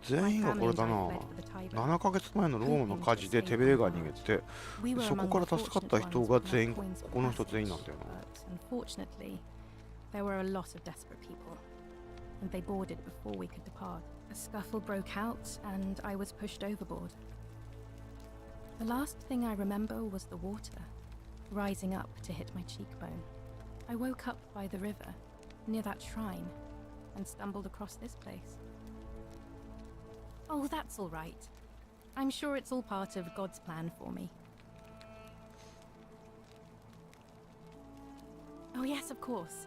全員がこれだな。 7ヶ月前のローマの火事で手べれ川に逃げて、 we were そこ among から the 助かっ fortunate た人 ones が with 全員、 enough こ coins for この人 passage. 全員なんだよな。 But unfortunately, there were a lot of desperate people, and they boarded before we could depart. A scuffle broke out, and I was pushed overboard. The last thing I remember was the water, rising up to hit my cheekbone. I woke up by the river, near that shrine, and stumbled across this place. Oh, that's all right. I'm sure it's all part of God's plan for me. Oh, yes, of course.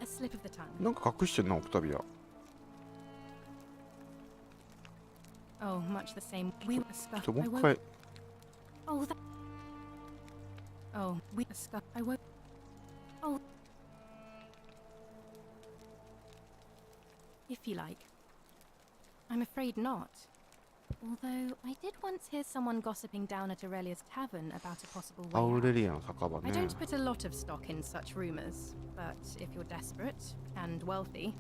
A slip of the tongue. なんか隠してんな、オクタビア。 Oh, much the same. We were ちょっ scuffed. ともう I 一 woke. 回。 Oh, that. Oh, we were scuffed. I woke. Oh. If you like. I'm afraid not. Although I did once hear someone gossiping down at Aurelia's tavern about a possible ア way ウ out. レリアの酒場 I ね。 don't put a lot of stock in such rumors, but if you're desperate and wealthy,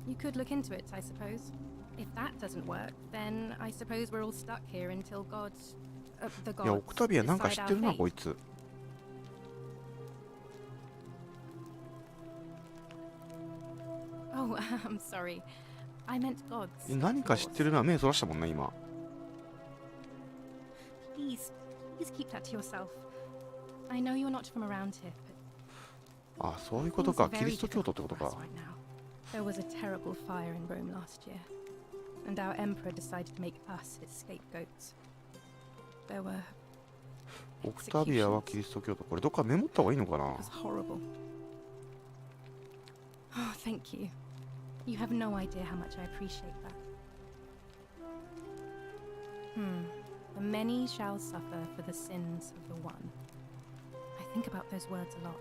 you could look into it, I suppose. If that doesn't work, then I suppose we're all stuck here until God, the いや、オ gods クタビアなんか知 decide って our るな、 fate. こいつ。 Oh, I'm sorry. I meant gods. 何か知ってるな、目そらしたもんね、今。 Please keep that to yourself. I know you're not from around here, あ、そういう but こと things か。 are キリ very スト教徒ってこ difficult と for us か。 right now. There was a terrible fire in Rome last year, and our emperor decided to make us his scapegoats. There were オクタビアはキリスト教徒。これどっかメモった方がいいのかな。 It was horrible. Oh, thank you. You have no idea how much I appreciate that. The many shall suffer for the sins of the one. I think about those words a lot.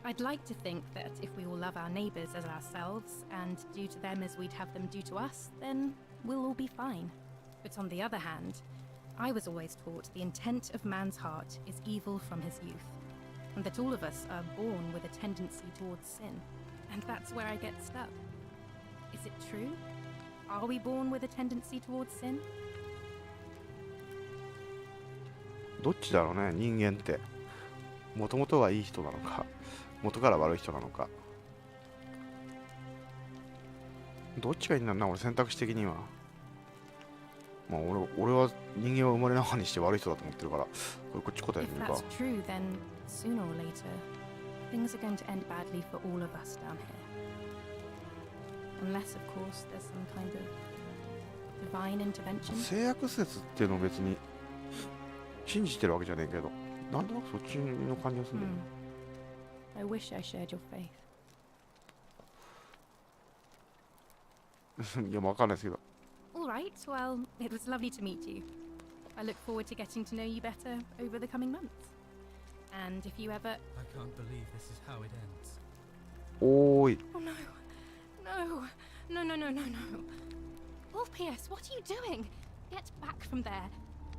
I'd like to think that if we all love our neighbours as ourselves and do to them as we'd have them do to us, then we'll all be fine. But on the other hand, I was always taught the intent of man's heart is evil from his youth, and that all of us are born with a tendency towards sin. And that's where I get stuck. Is it true? Are we born with a tendency towards sin? どっちだろうね、人間って。もともとはいい人なのか、元から悪い人なのか。どっちがいいんだろうな、俺選択肢的には。まあ俺は人間は生まれながらにして悪い人だと思ってるから、こっち答え If てみるか。 that's true, then sooner or later, things are going to end badly for all of us down here. Unless, of course, there's some kind of divine intervention. 性悪説っていうのを別に信じてるわけじゃねえけど、なんとなくそっちの感じがするんだよね。 I wish I shared your faith. いや、わかんないですけど。 All right, well, it was lovely to meet you. I look forward to getting to know you better over the coming months. And if you ever... I can't believe this is how it ends. おーい。 Oh no! No! No, no, no, no, no! Orpheus, what are you doing? Get back from there.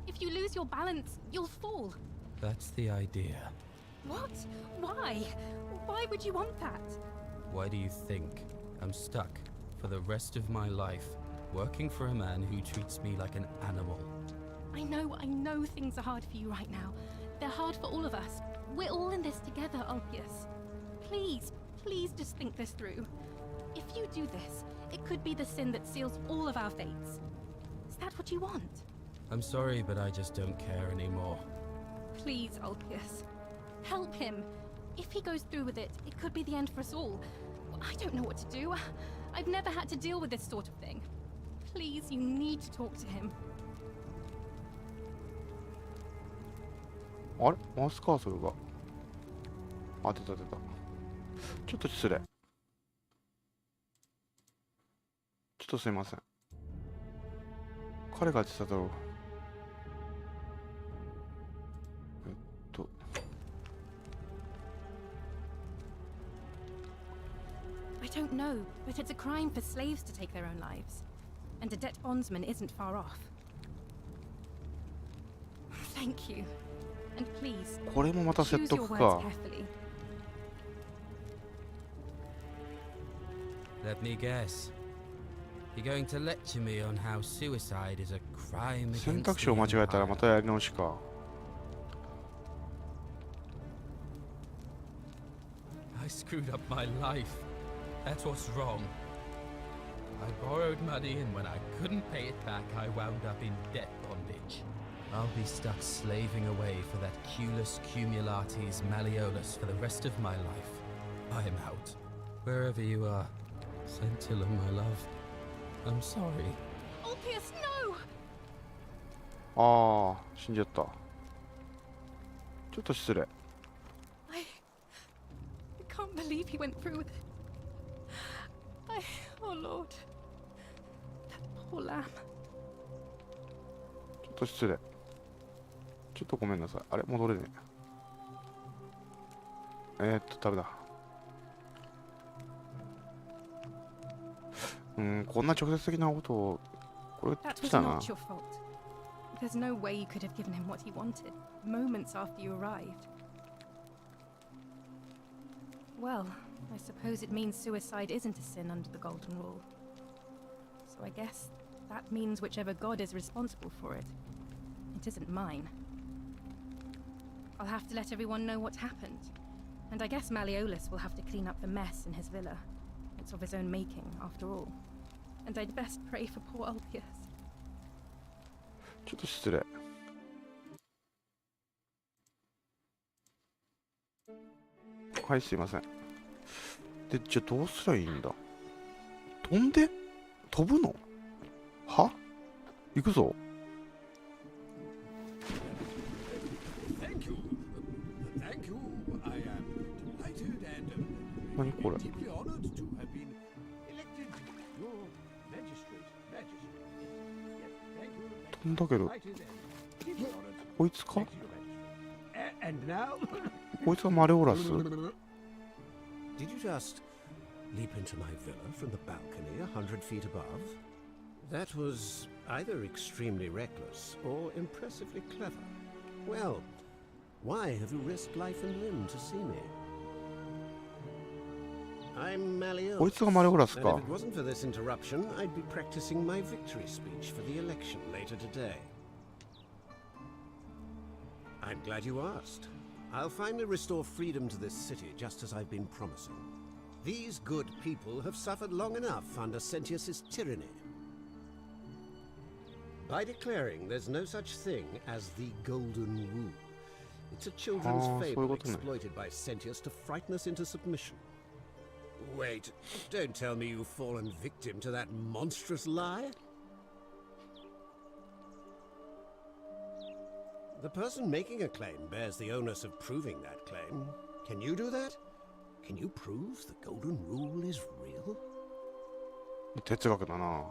If you lose your balance, you'll fall. That's the idea. What? Why? Why would you want that? Why do you think I'm stuck for the rest of my life working for a man who treats me like an animal? I know things are hard for you right now. They're hard for all of us. We're all in this together, Ulpius. Please just think this through. If you do this, it could be the sin that seals all of our fates. Is that what you want? I'm sorry, but I just don't care anymore. Please, Ulpius. Help him. If he goes through with it, it could be the end for us all. I don't know what to do. I've never had to deal with this sort of thing. Please, you need to talk to him. あれマウスカーソルが。あ、出た。ちょっと失礼。ちょっとすいません。彼が言ってただろう。I don't know, but it's a crime for slaves to take their own lives. And a debt bondsman isn't far off. Thank you. And please, これもまた choose 説 your 得 words か。 carefully. Let me guess. You're going to lecture me on how suicide is a crime 選 against 択肢 the を間違えたら empire. またやり直しか。I screwed up my life. That's what's wrong. I borrowed money, and when I couldn't pay it back, I wound up in debt bondage. I'll be stuck slaving away for that culus cumulatis malleolus for the rest of my life. I'm out. Wherever you are, Scintilla, my love. I'm sorry. Ulpius, no! ああ、死んじゃった。ちょっと失礼。I can't believe he went through with it. Oh Lord. That poor lamb. ちょっと失礼。ちょっとごめんなさい。あれ戻れねえ。ダメだ。こんな直接的なことを、これ That し was たな。 not your fault. There's no way you could have given him what he wanted, moments after you arrived. Well, I suppose it means suicide isn't a sin under the Golden Rule. So I guess that means whichever god is responsible for it. It isn't mine. I'll have to let everyone know what happened. And I guess Malleolus will have to clean up the mess in his villa. It's of his own making, after all. And I'd best pray for poor Ulpius. ちょっと失礼。はい、すいません。で、じゃあどうすりゃいいんだ。飛んで飛ぶのは行くぞ。Thank you. Thank you. I am delighted and 何これ。 deeply honored to have been elected your magistrate. Yes, thank you. 飛んだけど、 Delighted and deeply honored. こいつか Thank you, your majesty. And now, こいつはマレオラス Did you just leap into my villa from the balcony 100 feet above? That was either extremely reckless or impressively clever. Well, why have you risked life and limb to see me? I'm Malleolus, こいつがマレオラス and か if it wasn't for this interruption, I'd be practicing my victory speech for the election later today. I'm glad you asked. I'll finally restore freedom to this city, just as I've been promising. These good people have suffered long enough under Sentius's tyranny. By declaring there's no such thing as the Golden Rule, it's a children's Ah, fable そういうことね。 exploited by Sentius to frighten us into submission. Wait, don't tell me you've fallen victim to that monstrous lie? The person making a claim bears the onus of proving that claim. Can you do that? Can you prove the Golden Rule is real? 哲学だな。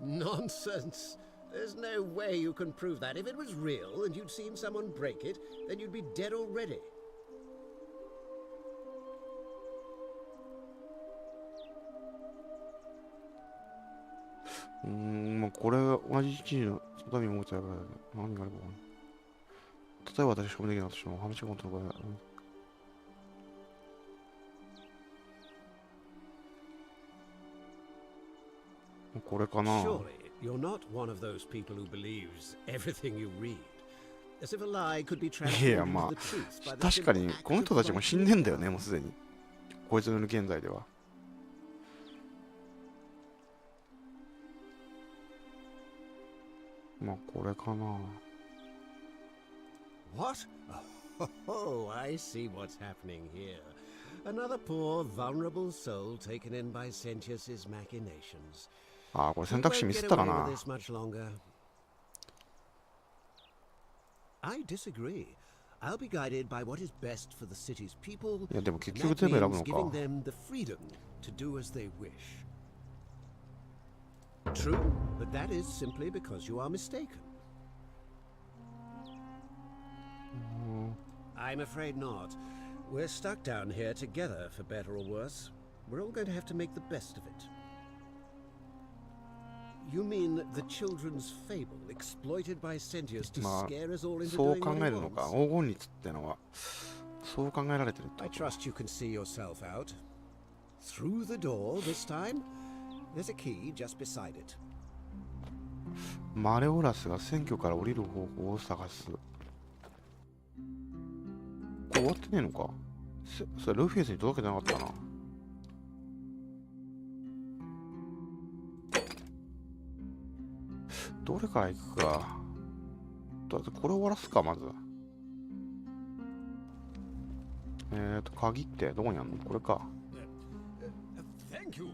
Nonsense! There's no way you can prove that. If it was real and you'd seen someone break it, then you'd be dead already. もうこれ同じ地位のそのために思っちゃうから何があれば例えば私しかもできない私の話が本当にこれかな。 Surely you're not one of those people who believes everything you read. As if a lie could be いや transformed ま into the truth あ by the 確か simple に act この of 人たちも writing. 死んでんだよね、もうすでに。こいつの現在では。まあこれかな。 What? Oh, I see what's happening here. Another poor, vulnerable soul taken in by Sentius's machinations. ああ、これ You 選択肢 won't ミス get ったか away な。 with this much longer. I disagree. I'll be guided by what is best for the city's people. いやでも結 and 局 that 全部選ぶ means の giving か。 them the freedom to do as they wish. True, but that is simply because you are mistaken. I'm afraid not. We're stuck down here together, for better or worse. We're all going to have to make the best of it. You mean the children's fable exploited by Sentius to まあ scare us all into そう doing 考 what え he るのか。 wants? 黄金律ってのはそう考えられてるって I こと。 trust you can see yourself out. Through the door this time. There's a key just beside it. マレオラスが選挙から降りる方法を探す。これ終わってねえのか。それルフィスに届けてなかったな。どれから行くか。だってこれ終わらすか、まず。鍵ってどこにあるの？これか。 Thank you.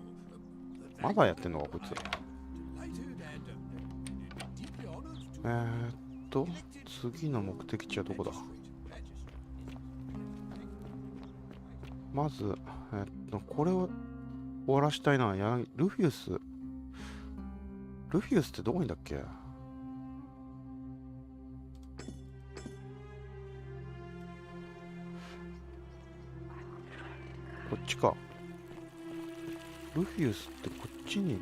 まだやってんのか、こいつ。 Delighted and deeply honored to 次の目的地はどこだ？まず、これを終わらしたいな。ルフィウス。ルフィウスってどこにいんだっけ？こっちか。ルフィウスってこっちにいる？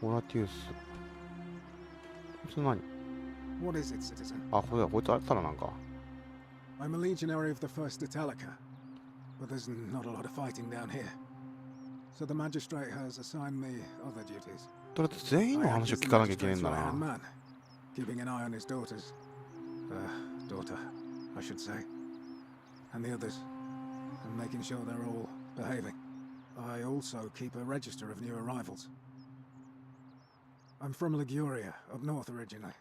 オラティウス。こいつ何？ What is it, citizen? あ、これだ。こいつあったらなんか。 I'm a legionary of the 1st Italica, but there's not a lot of fighting down here. So the magistrate has assigned me other duties. とりあえず全員の I act 話を as the 聞かなきゃいけないん magistrate's だ right-hand な。 man, keeping an eye on his daughters. Daughter, I should say. And the others, and making sure they're all behaving. I also keep a register of new arrivals. I'm from Liguria, up north originally.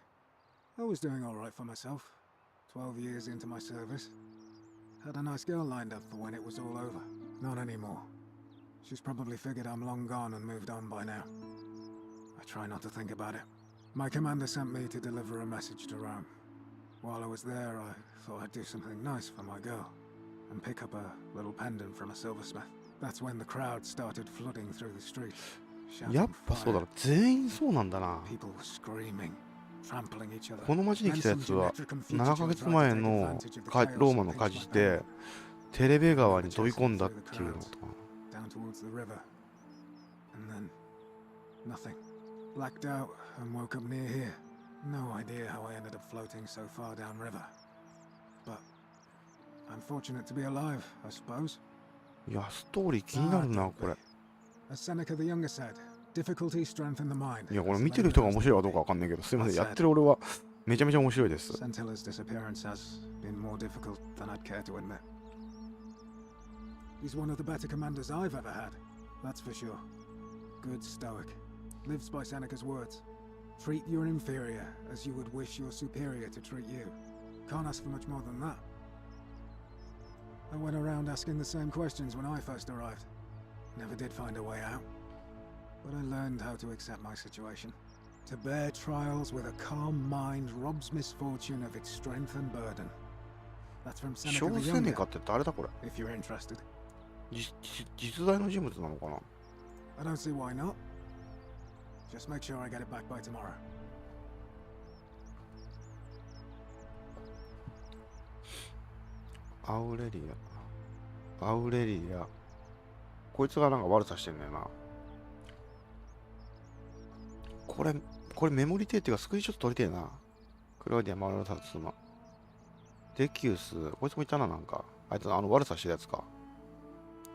I was doing all right for myself. 12 years into my service. Had a nice girl lined up for when it was all over. Not anymore. She's probably figured I'm long gone and moved on by now. I try not to think about it. My commander sent me to deliver a message to Rome. While I was there, I thought I'd do something nice for my girl and pick up a little pendant from a silversmith. That's when the crowd started flooding through the streets. やっ Shouting ぱそうだ fire. ろ。全員そうなんだな。 People were screaming, trampling each other. この町に来たや Then つ some は genetic 7ヶ月前の advantage of the ロ chaos ーマ and の pinched 火 my 事 pen でテレベ川に飛び込んだっていうのとか。 down towards the river. And then nothing. Blacked out and woke up near here. No idea how I ended up floating so far downriver. But I'm fortunate to be alive, I suppose. いや、ストーリー気になるな、 don't これ。 be. As Seneca the Younger said, difficulty strengthen the mind. いや、これ見てる人が面白いかどうかわかんないけど、すいません。やってる俺はめちゃめちゃ面白いです。 Sentilla's disappearance has been more difficult than I'd care to admit. He's one of the better commanders I've ever had, that's for sure. Good stoic. Lives by Seneca's words. Treat your inferior as you would wish your superior to treat you. Can't ask for much more than that. I went around asking the same questions when I first arrived. Never did find a way out. But I learned how to accept my situation. To bear trials with a calm mind robs misfortune of its strength and burden. That's from 小 Seneca the セネ Younger, カって誰だこれ？ if you're interested. 実在の人物なのかな？ I don't see why not. Just make sure I get it back by tomorrow. アウレリア。アウレリア。こいつがなんか悪さしてんだよな。これメモリテーっていうかスクリーンショット撮りてえな。クローディア・マロサツマ。デキウス。こいつもいたな、なんか。あいつ、悪さしてるやつか。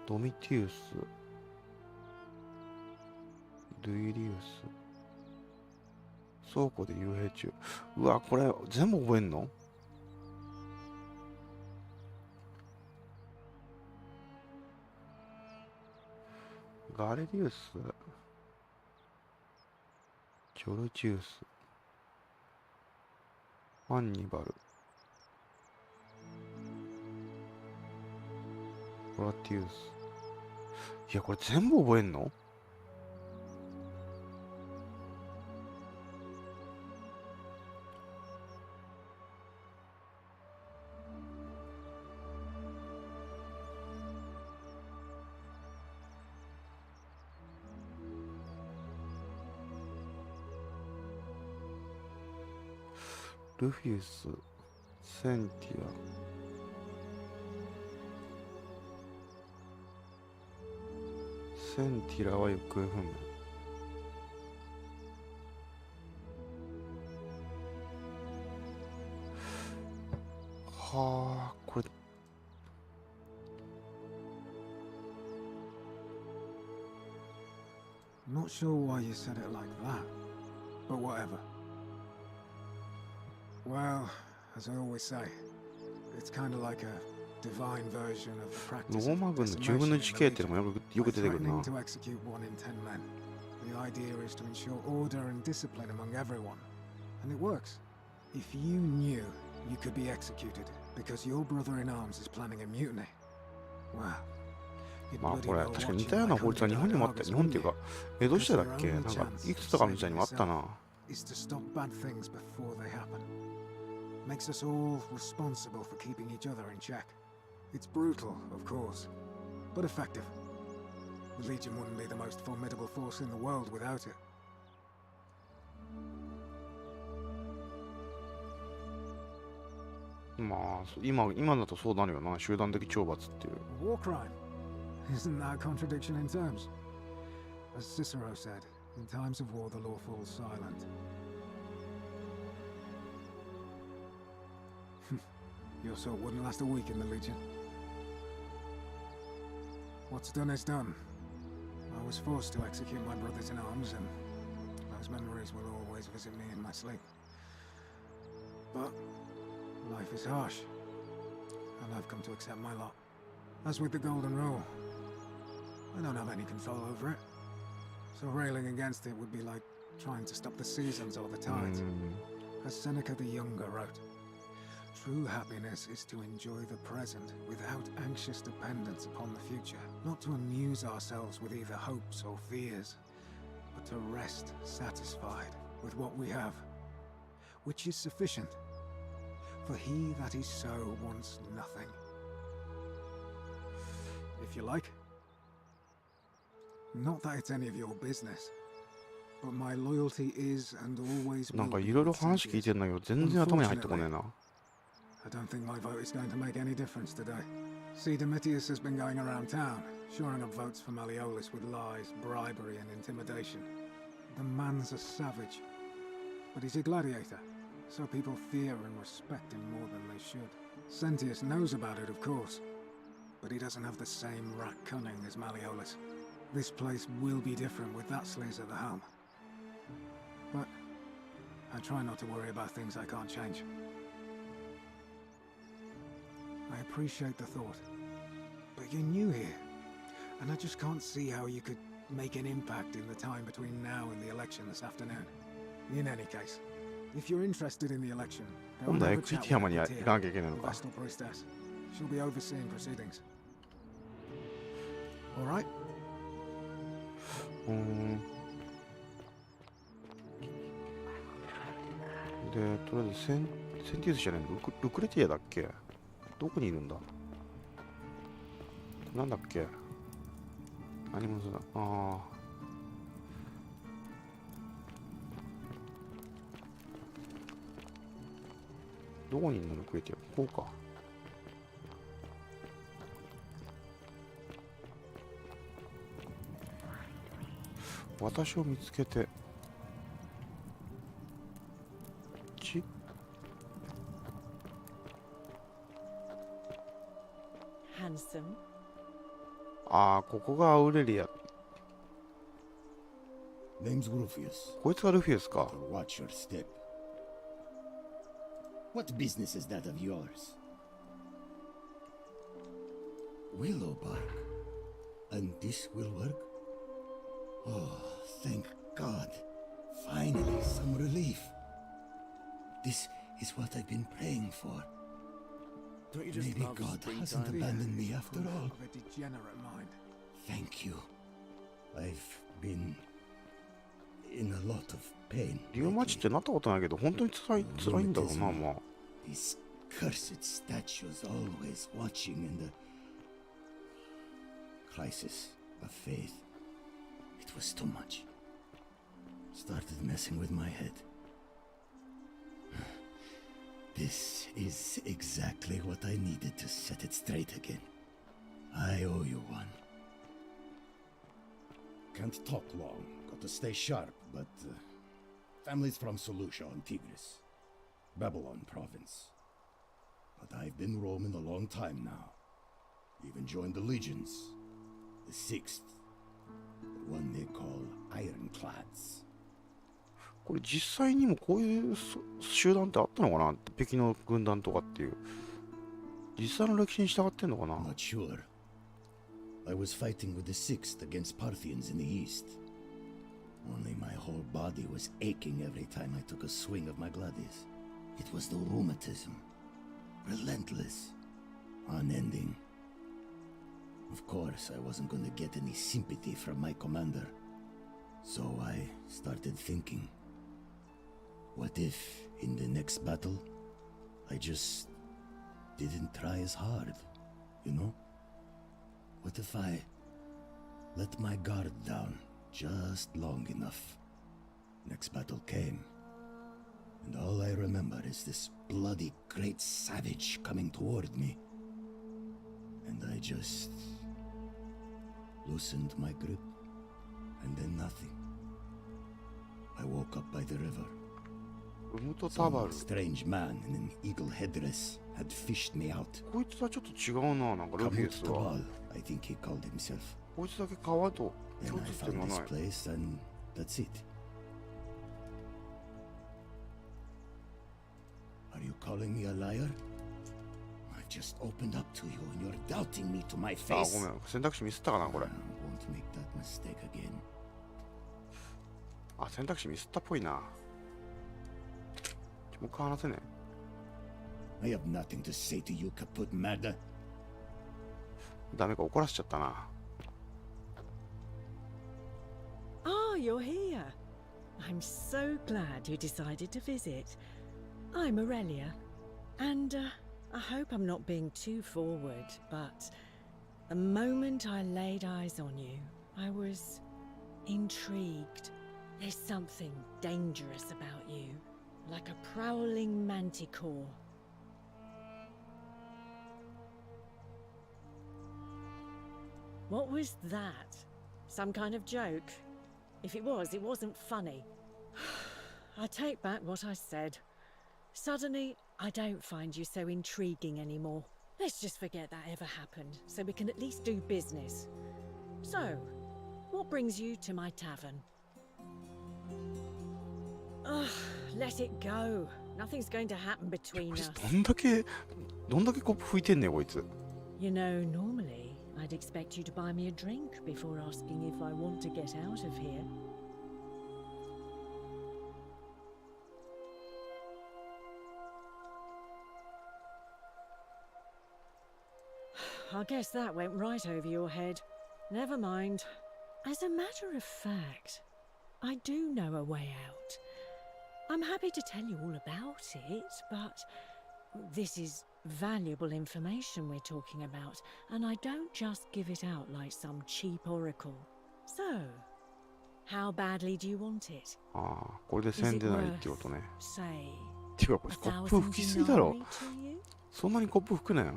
ドミティウス。ドゥイリウス。倉庫で幽閉中。うわ、これ、全部覚えんの？ガレリウス。チョルチウス。ハンニバル。ホラティウス。いや、これ全部覚えんの？ルフィウス、センティア、センティラは行方不明。はあ、これ。Not sure why you said it like that, but whatever. Well, as I always say, it's kind of like a divine version of the ロ practice ー of マ軍の10 decimation 分の in 1 the 系っていう Legion のもよく by 出てくるな。 threatening to execute 1 in 10 men. The idea is to ensure order and discipline among everyone, and it works. If you knew you could be executed because your brother-in-arms is planning a mutiny, well, you'd まあ bloody これ well 確かに watch 似 him たような like 法律は日本にもあった。 100-eyed 日本っていう argos, か江戸時代だっけ？ because なん your か only いくつとかの時代にもあったな。 is to stop bad things before they happen. Makes us all responsible for keeping each other in check. It's brutal, of course, but effective. The Legion wouldn't be the most formidable force in the world without it. まあ今だとそうなるよな。集団的懲罰っていう。 A war crime. Isn't that a contradiction in terms? As Cicero said, in times of war the law falls silent. Your sort wouldn't last a week in the Legion. What's done is done. I was forced to execute my brothers in arms, and those memories will always visit me in my sleep. But life is harsh, and I've come to accept my lot. As with the Golden Rule, I don't have any control over it. So railing against it would be like trying to stop the seasons or the tides. As Seneca the Younger wrote, true happiness is to enjoy the present without anxious dependence upon the future, not to amuse ourselves with either hopes or fears, but to rest satisfied with what we have, which is sufficient. For he that is so wants nothing. If you like. Not that it's any of your business, but my loyalty is and always なん will か be いろいろ with 話聞い Cynthia. てんだけど全然頭に入ってこねえな。 I don't think my vote is going to make any difference today. See, Domitius has been going around town, shoring up votes for Malleolus with lies, bribery, and intimidation. The man's a savage, but he's a gladiator, so people fear and respect him more than they should. Sentius knows about it, of course, but he doesn't have the same rat cunning as Malleolus. This place will be different with that sleaze at the helm. But I try not to worry about things I can't change. I appreciate the thought, but you're new here, and I just can't see how you could make an impact in the time between now and the election this afternoon. In any case, if you're interested in the election, go 今 and 度は have エ a クシ chat ティ with 山に行か Atia, なきゃいけないの the か。 Vestal Priestess. She'll be overseeing proceedings. All right? で、とりあえずセンティウスじゃないのルクレティアだっけ？どこにいるんだ？なんだっけ？何者だ？ああ。どこにいるのルクレティア？こうか。私を見つけて。ち handsome. ああ、ここがアウレリア。 Name's Rufius. こいつがルフィですか。 So watch your step. What business is that of yours? Willow bark. And this will work? Oh, thank God. Finally, some relief. This is what I've been praying for. Maybe God hasn't abandoned me after all. Of a degenerate mind. Thank you. I've been in a lot of pain. リオマチってなったことないけど、本当に辛いんだろうな、まあ。 These cursed statues always watching in the crisis of faith. It was too much. Started messing with my head. This is exactly what I needed to set it straight again. I owe you one. Can't talk long. Got to stay sharp, but family's from Seleucia on Tigris, Babylon province. But I've been roaming a long time now. Even joined the legions, the 6th, the one they call Ironclads. これ実際にもこういう集団ってあったのかな、敵の軍団とかっていう。実際の歴史に従ってんのかな。 Not sure. I was fighting with the 6th against Parthians in the east. Only my whole body was aching every time I took a swing of my gladius. It was the rheumatism. Relentless. Unending. Of course, I wasn't going to get any sympathy from my commander. So I started thinking, what if, in the next battle, I just didn't try as hard, you know? What if I let my guard down just long enough? Next battle came, and all I remember is this bloody great savage coming toward me. And I just loosened my grip, and then nothing. I woke up by the river. Some strange man in an eagle headdress had fished me out. こいつはちょっと違うな、なんかルフィスは。 I think he called himself. こいつだけ川と Then 共 I 通点 found がな this い。 place, and that's it. Are you calling me a liar? I just opened up to you, and you're doubting me to my あ、ご face. めん、選択肢ミスったかな、これ。 I won't make that mistake again. あ、選択肢ミスったっぽいな。もう一回話せね I have nothing to say to you, kaput mada. え。ダメか、怒らせちゃったな。 Ah, you're here. I'm so glad you decided to visit. I'm Aurelia, and I hope I'm not being too forward, but the moment I laid eyes on you, I was intrigued. There's something dangerous about you, like a prowling manticore. What was that? Some kind of joke? If it was, it wasn't funny. I take back what I said. Suddenly, I don't find you so intriguing anymore. Let's just forget that ever happened, so we can at least do business. So, what brings you to my tavern? Ugh, let it go. Nothing's going to happen between こい us. つどんだけコップ吹いてんねん、こいつ。 You know, normally, I'd expect you to buy me a drink before asking if I want to get out of here. I guess that went right over your head. Never mind. As a matter of fact, I do know a way out. I'm happy to tell you all about it, but this is valuable information we're talking about, and I don't just give it out like some cheap oracle. So, how badly do you want it? ああ、これで Is 線 it でないっ worth, てことね。 say, ていうか、これ a コップ thousand 吹きすぎだろ。 denarii to you? そんなにコップ吹くなよ。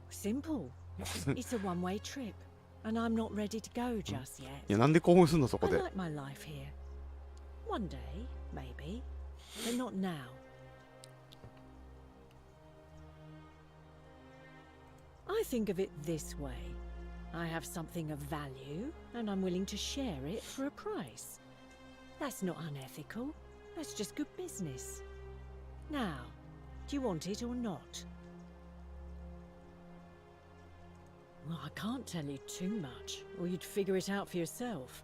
Simple. It's a one-way trip, and I'm not ready to go just yet. いや、なんで興奮すんの、そこ I で。 like my life here. One day, maybe. but not now. I think of it this way. I have something of value, and I'm willing to share it for a price. That's not unethical. That's just good business. Now, do you want it or not? Well, I can't tell you too much, or you'd figure it out for yourself.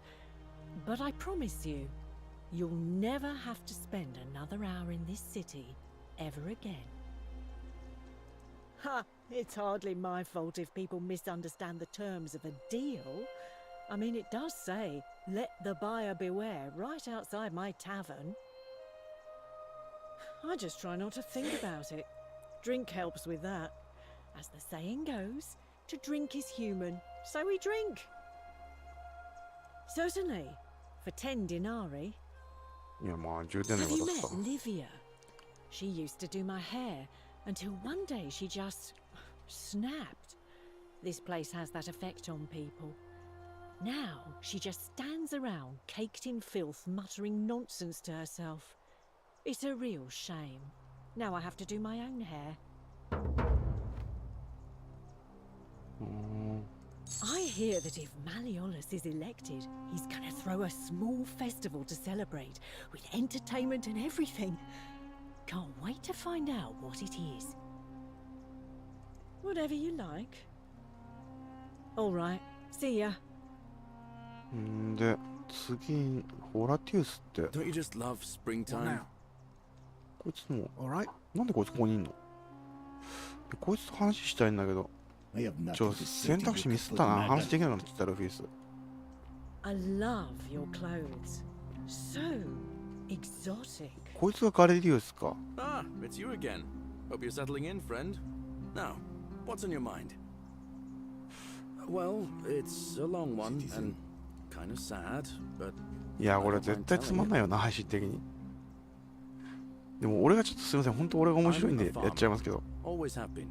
But I promise you, you'll never have to spend another hour in this city ever again. Ha! It's hardly my fault if people misunderstand the terms of a deal. I mean, it does say, let the buyer beware, right outside my tavern. I just try not to think about it. Drink helps with that. As the saying goes, to drink is human, so we drink. Certainly, for 10 denarii. いや、まあ、10点で Have you 渡す met か。 Livia? She used to do my hair until one day she just snapped. This place has that effect on people. Now she just stands around, caked in filth, muttering nonsense to herself. It's a real shame. Now I have to do my own hair. I hear that if Malleolus is elected, he's gonna throw a small festival to celebrate, with entertainment and everything. Can't wait to find out what it is. Whatever you like. All right, see ya. んで、次、ホラティウスって、 Don't you just love What springtime? now? こいつも、 All right. なんでこいつここにいんの？こいつと話したいんだけど、 I have nothing to say 選 to 択肢 you ミスっ but たな。 madam. 話できなくなってきたルフィス。 I love your clothes. So exotic. こいつがガレリウスか。 Ah, it's you again. Hope you're settling in, friend. Now, what's on your mind? Well, it's a long one and kind of sad, but いや、これ絶対つまんないよな、配信的に。でも俺がちょっとすいません、本当俺が面白いんでやっちゃいますけど。 always have been.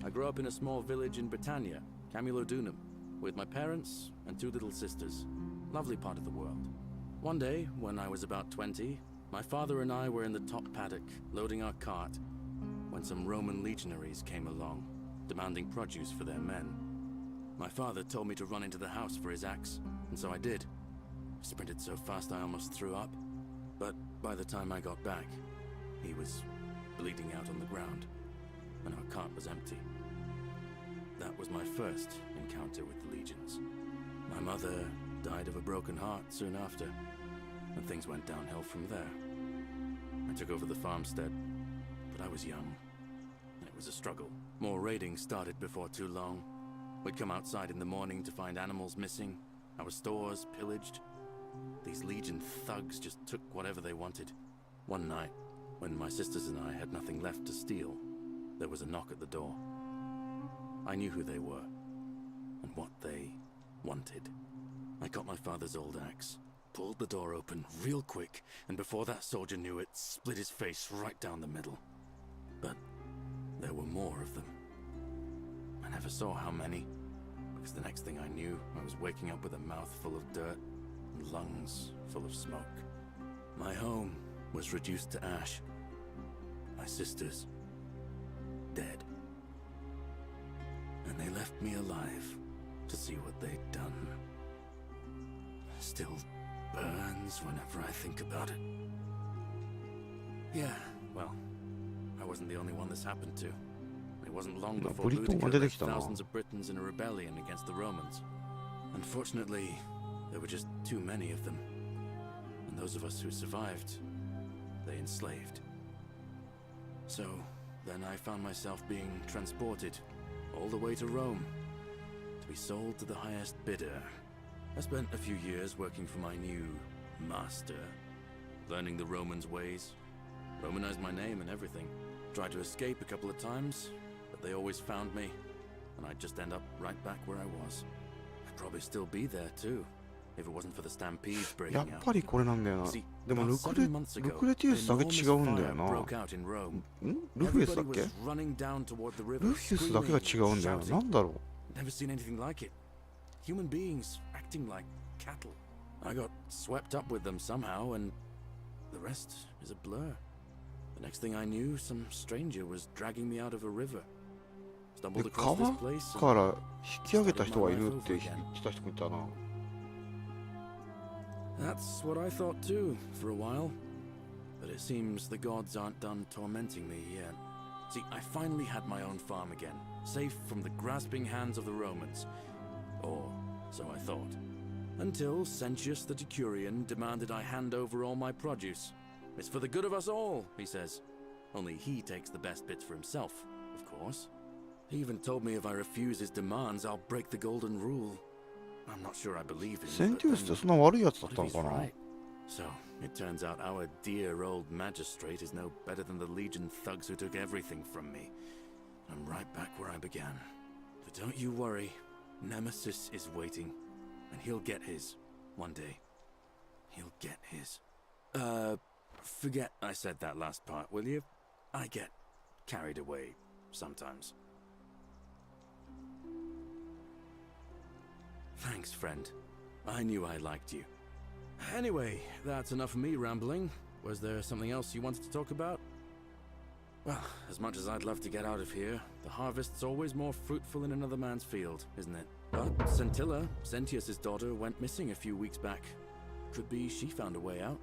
I grew up in a small village in Britannia, Camulodunum, with my parents and two little sisters. Lovely part of the world. One day, when I was about 20, my father and I were in the top paddock, loading our cart, when some Roman legionaries came along, demanding produce for their men. My father told me to run into the house for his axe, and so I did. I sprinted so fast I almost threw up, but by the time I got back, he was bleeding out on the ground, and our cart was empty. That was my first encounter with the legions. My mother died of a broken heart soon after, and things went downhill from there. I took over the farmstead, but I was young, and it was a struggle. More raiding started before too long. We'd come outside in the morning to find animals missing, our stores pillaged. These legion thugs just took whatever they wanted. One night, when my sisters and I had nothing left to steal, there was a knock at the door. I knew who they were, and what they wanted. I got my father's old axe, pulled the door open real quick, and before that soldier knew it, split his face right down the middle. But there were more of them. I never saw how many, because the next thing I knew, I was waking up with a mouth full of dirt and lungs full of smoke. My home was reduced to ash. My sisters, dead. And they left me alive to see what they'd done. Still burns whenever I think about it. Yeah, well, I wasn't the only one this happened to. It wasn't long before Boudicca led thousands of Britons in a rebellion against the Romans. Unfortunately, there were just too many of them. And those of us who survived, they enslaved. So, then I found myself being transported all the way to Rome, to be sold to the highest bidder. I spent a few years working for my new master, learning the Romans' ways, Romanized my name and everything. Tried to escape a couple of times, but they always found me, and I'd just end up right back where I was. I'd probably still be there too, if it wasn't for the stampedes breaking やっ out. ぱりこれなんだよな。 See, でも about ル 7 months クレティウスだけ enormous 違うんだよ fire な。 broke out in Rome. ルフィウスだっ Everybody け was running down toward the river, ルフィウスだけが違うんだよ screaming, な。なんだろ Never seen anything like it. Human beings acting like cattle. I got swept up with them somehow, and the rest is a blur. Next thing I knew, some stranger was dragging me out of a river. で Stumbled across 川 this place か and ら引き上げた人がいるって言ってた人もいたな。 that's what I thought too, for a while. But it seems the gods aren't done tormenting me yet. See, I finally had my own farm again, safe from the grasping hands of the Romans. Or so I thought. Until Sentius the Decurion demanded I hand over all my produce. It's for the good of us all, he says. Only he takes the best bits for himself, of course. He even told me if I refuse his demands, I'll break the golden rule. I'm not sure I believe him. センティウスってそんな悪いやつだったのかな。 So, it turns out our dear old magistrate is no better than the Legion thugs who took everything from me. I'm right back where I began. But don't you worry, Nemesis is waiting, and he'll get his, one day. He'll get his. Forget I said that last part, will you? I get carried away sometimes. Thanks, friend. I knew I liked you. Anyway, that's enough of me rambling. Was there something else you wanted to talk about? Well, as much as I'd love to get out of here, the harvest's always more fruitful in another man's field, isn't it? But Centilla, Sentius's daughter, went missing a few weeks back. Could be she found a way out.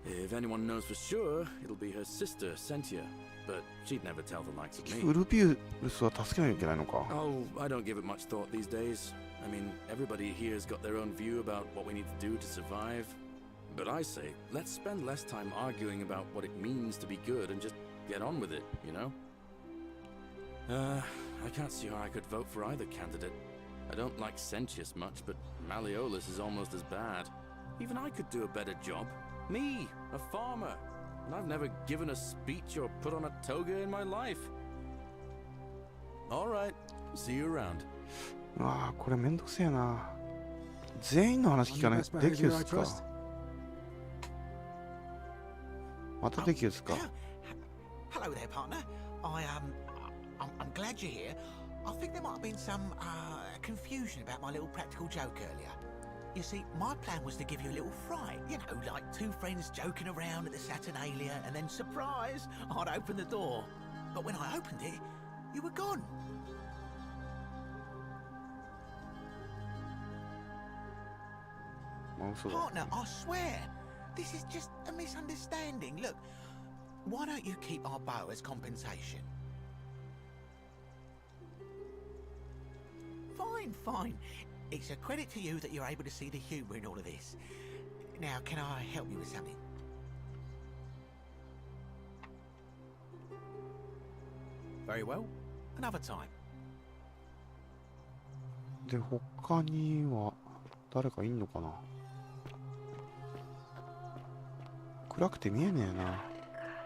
If anyone knows for sure, it'll be her sister, Sentia. But she'd never tell the likes of me. ウルピウスは助けなきゃいけないのか。 Oh, I don't give it much thought these days. I mean, everybody here's got their own view about what we need to do to survive. But I say, let's spend less time arguing about what it means to be good and just get on with it, you know? I can't see how I could vote for either candidate. I don't like Sentius much, but Malleolus is almost as bad. Even I could do a better job. Me, a farmer. And I've never given a speech or put on a toga in my life. All right, see you around. ああ、これめんどくせえな。全員の話聞かない。デキュスか。またデキュスか。 Hello there, partner. I'm glad you're here. I think there might have been some confusion about my little practical joke earlier. You see, my plan was to give you a little fright. You know, like two friends joking around at the Saturnalia, and then surprise, I'd open the door. But when I opened it, you were gone. Partner, I swear, this is just a misunderstanding. Look, why don't you keep our bow as compensation? Fine, fine. It's a credit to you that you're able to see the humour in all of this. Now, can I help you with something? Very well. Another time. で、他には誰かいんのかな。暗くて見えねえな。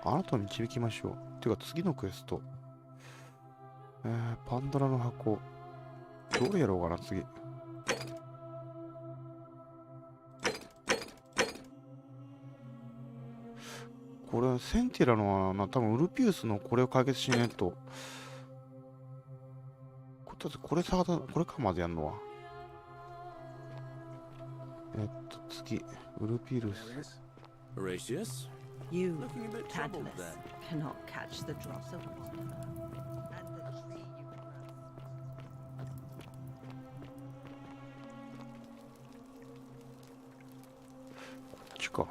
あなたを導きましょう。てか次のクエスト。パンドラの箱。どれやろうかな、次。これ、センティラの多分ウルピウスのこれを解決しないと。これ探だ、これかまでやんのは。次、ウルピウス。Horatius? You, Looking a bit troubled Cadmus, there. cannot catch the drops of water. And the sea you cross. こっちか。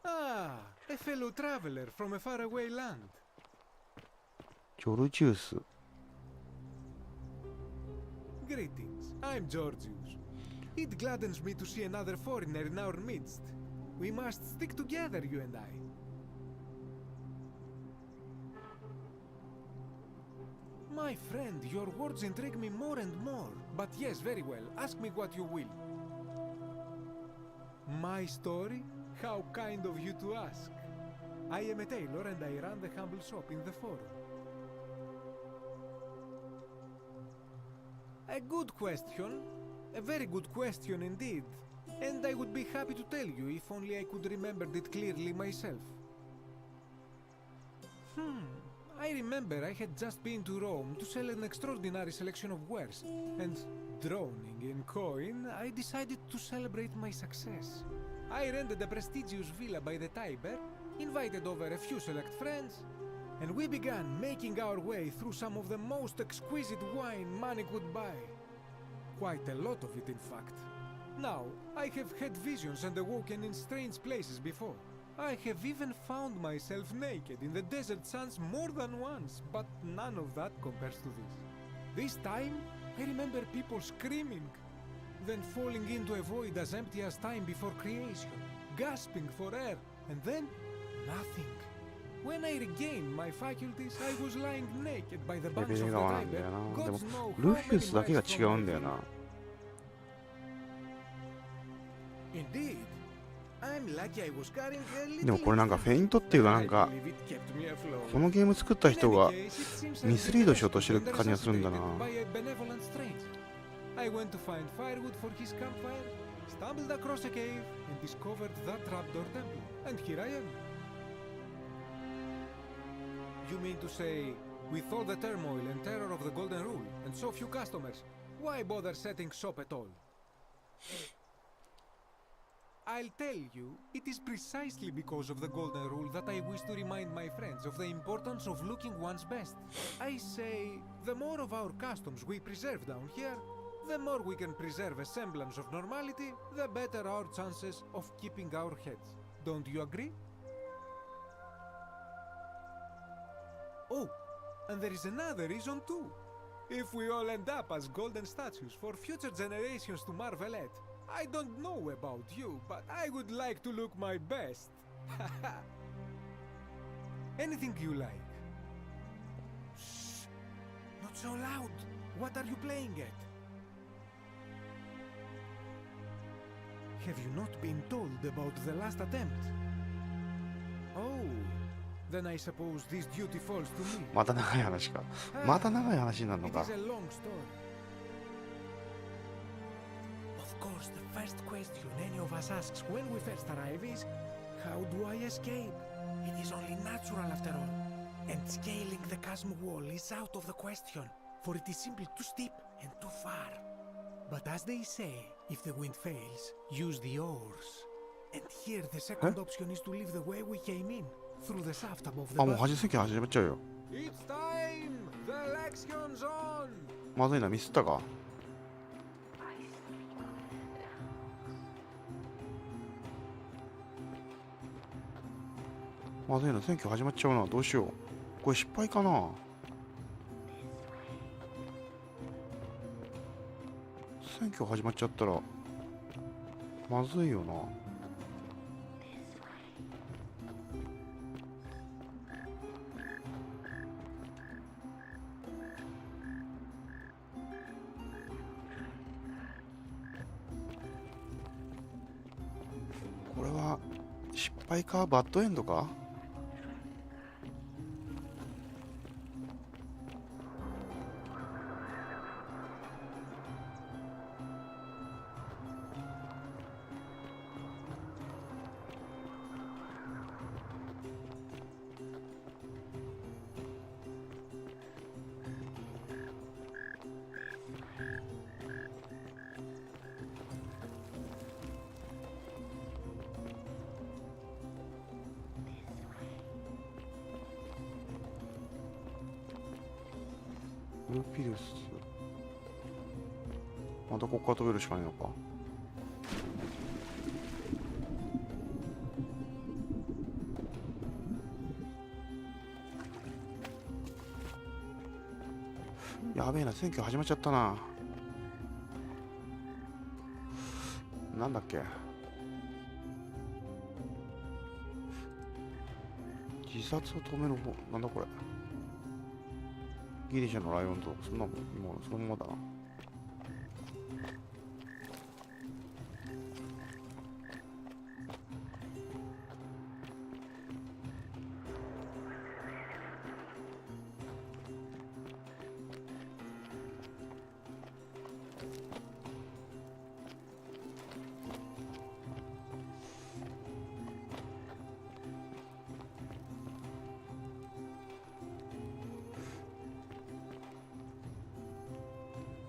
Ah, a fellow traveler from a faraway land. ジョルジュース。 Greetings, I'm Georgius. It gladdens me to see another foreigner in our midst. We must stick together, you and I. My friend, your words intrigue me more and more. But yes, very well. Ask me what you will. My story? How kind of you to ask. I am a tailor and I run the humble shop in the forum. A good question. A very good question indeed. And I would be happy to tell you if only I could remember it clearly myself. I remember I had just been to Rome to sell an extraordinary selection of wares, and drowning in coin, I decided to celebrate my success. I rented a prestigious villa by the Tiber, invited over a few select friends, and we began making our way through some of the most exquisite wine money could buy. Quite a lot of it, in fact. Now, I have had visions and awoken in strange places before. I have even found myself naked in the desert sands more than once, but none of that compares to this. This time, I remember people screaming, then falling into a void as empty as time before creation, gasping for air, and then nothing. When I regained my faculties, I was lying naked by the banks of the Tiber. Gods know how many miles from my villa. Indeed. I'm lucky I was carrying a little. でもこれなんかフェイントっていうかなんかこのゲーム作った人がミスリードしようとしてる感じがするんだな。I went to find firewood for his campfire, stumbled across a cave, and discovered that trapdoor temple. And here I am. You mean to say, with all the turmoil and terror of the Golden Rule, and so few customers, why bother setting shop at all? I'll tell you, it is precisely because of the Golden Rule that I wish to remind my friends of the importance of looking one's best. I say, the more of our customs we preserve down here, the more we can preserve a semblance of normality, the better our chances of keeping our heads. Don't you agree? Oh, and there is another reason too. If we all end up as golden statues for future generations to marvel at, I don't know about you, but I would like to look my best. Anything you like. Shh! Not so loud. What are you playing at? Have you not been told about the last attempt? Oh, then I suppose this duty falls to me. また長い話か。また長い話になるのか。 It is a long story. Of course, the first question any of us asks when we first arrive is, how do I escape? It is only natural after all. And scaling the chasm wall is out of the question, for it is simply too steep and too far. But as they say, if the wind fails, use the oars. And here the second option is to leave the way we came in, through the shaft above the あ、もう席始まっちゃうよ。 It's time! The election's on! まずいな、ミスったか。まずいな、選挙始まっちゃうな。どうしよう。これ失敗かな。選挙始まっちゃったらまずいよな。これは失敗かバッドエンドか。ルピルス。またここから飛べるしかないのか。やべえな、選挙始まっちゃったな。なんだっけ。自殺を止める方、なんだこれ。ギリシャのライオンとそんなもんもうそのままだな。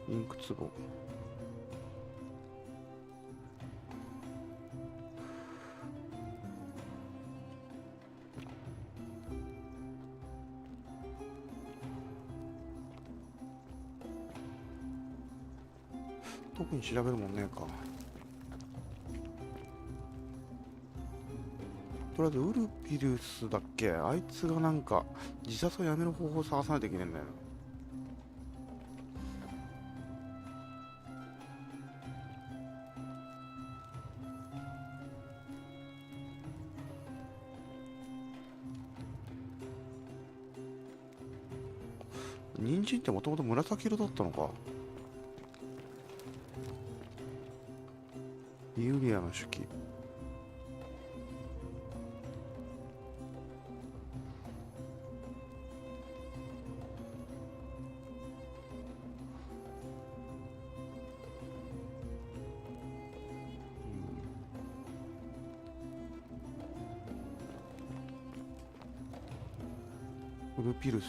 インク壺。特に調べるもんねえか。とりあえずウルピルスだっけ、あいつがなんか自殺をやめる方法を探さないといけないんだよな。人参ってもともと紫色だったのか。ユーリアの手記。ウルピルス。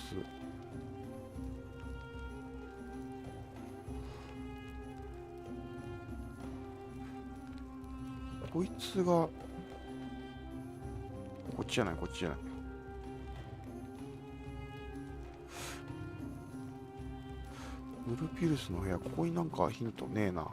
こいつがこっちじゃない、こっちじゃない。ウルピルスの部屋、ここになんかヒントねえな。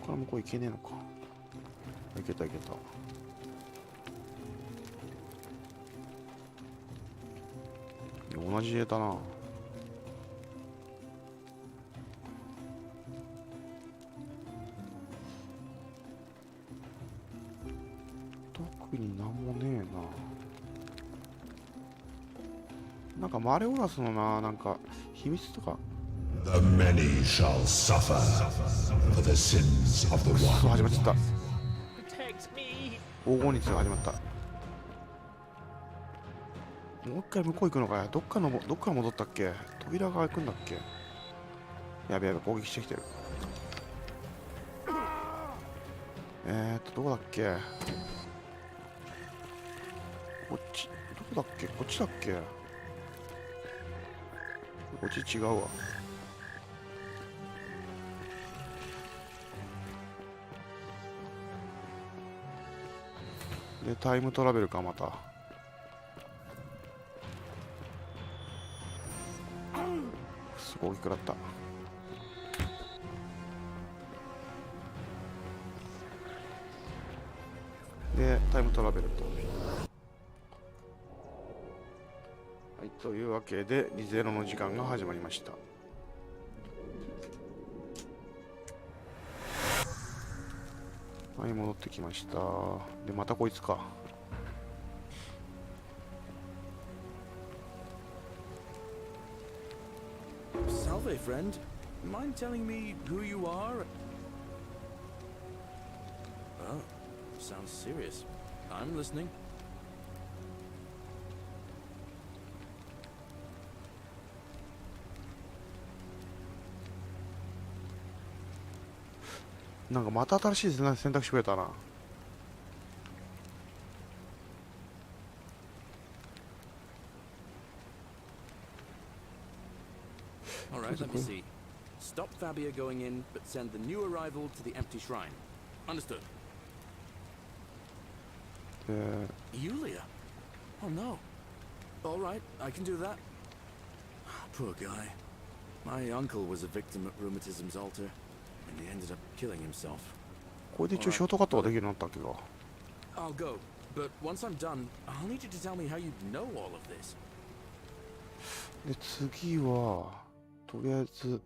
これ向こう行けねえのか。行けた行けた。同じ絵だな。特になんもねえな。なんかマレオラスのな、なんか秘密とか。The many shall suffer for the sins of the one. 始まっちゃった。黄金律が始まった。もう一回向こう行くのかよ。どっか戻ったっけ。扉が開くんだっけ。やべやべ、攻撃してきてる。どこだっけ。こっち、どこだっけ。こっちだっけ。こっち違うわ。で、タイムトラベルか、また。すごい大きくなった。で、タイムトラベルと。はい、というわけで、リゼロの時間が始まりました。はい、戻ってきました。で、またこいつか。Salve, friend. Mind telling me who you are? Oh, sounds serious. I'm listening. なんかまた新しい選択肢増えたな。All right, let me see. Stop Fabia going in, but send the new arrival to the empty shrine. Understood. Yulia? Oh no. All right, I can do that. Poor guy. My uncle was a victim at rheumatism's altar, and he ended up killing himself. これで一応ショートカットができるようになったっけか。I'll go, but once I'm done, I'll need you to tell me how you know all of this. で、次は、とりあえず、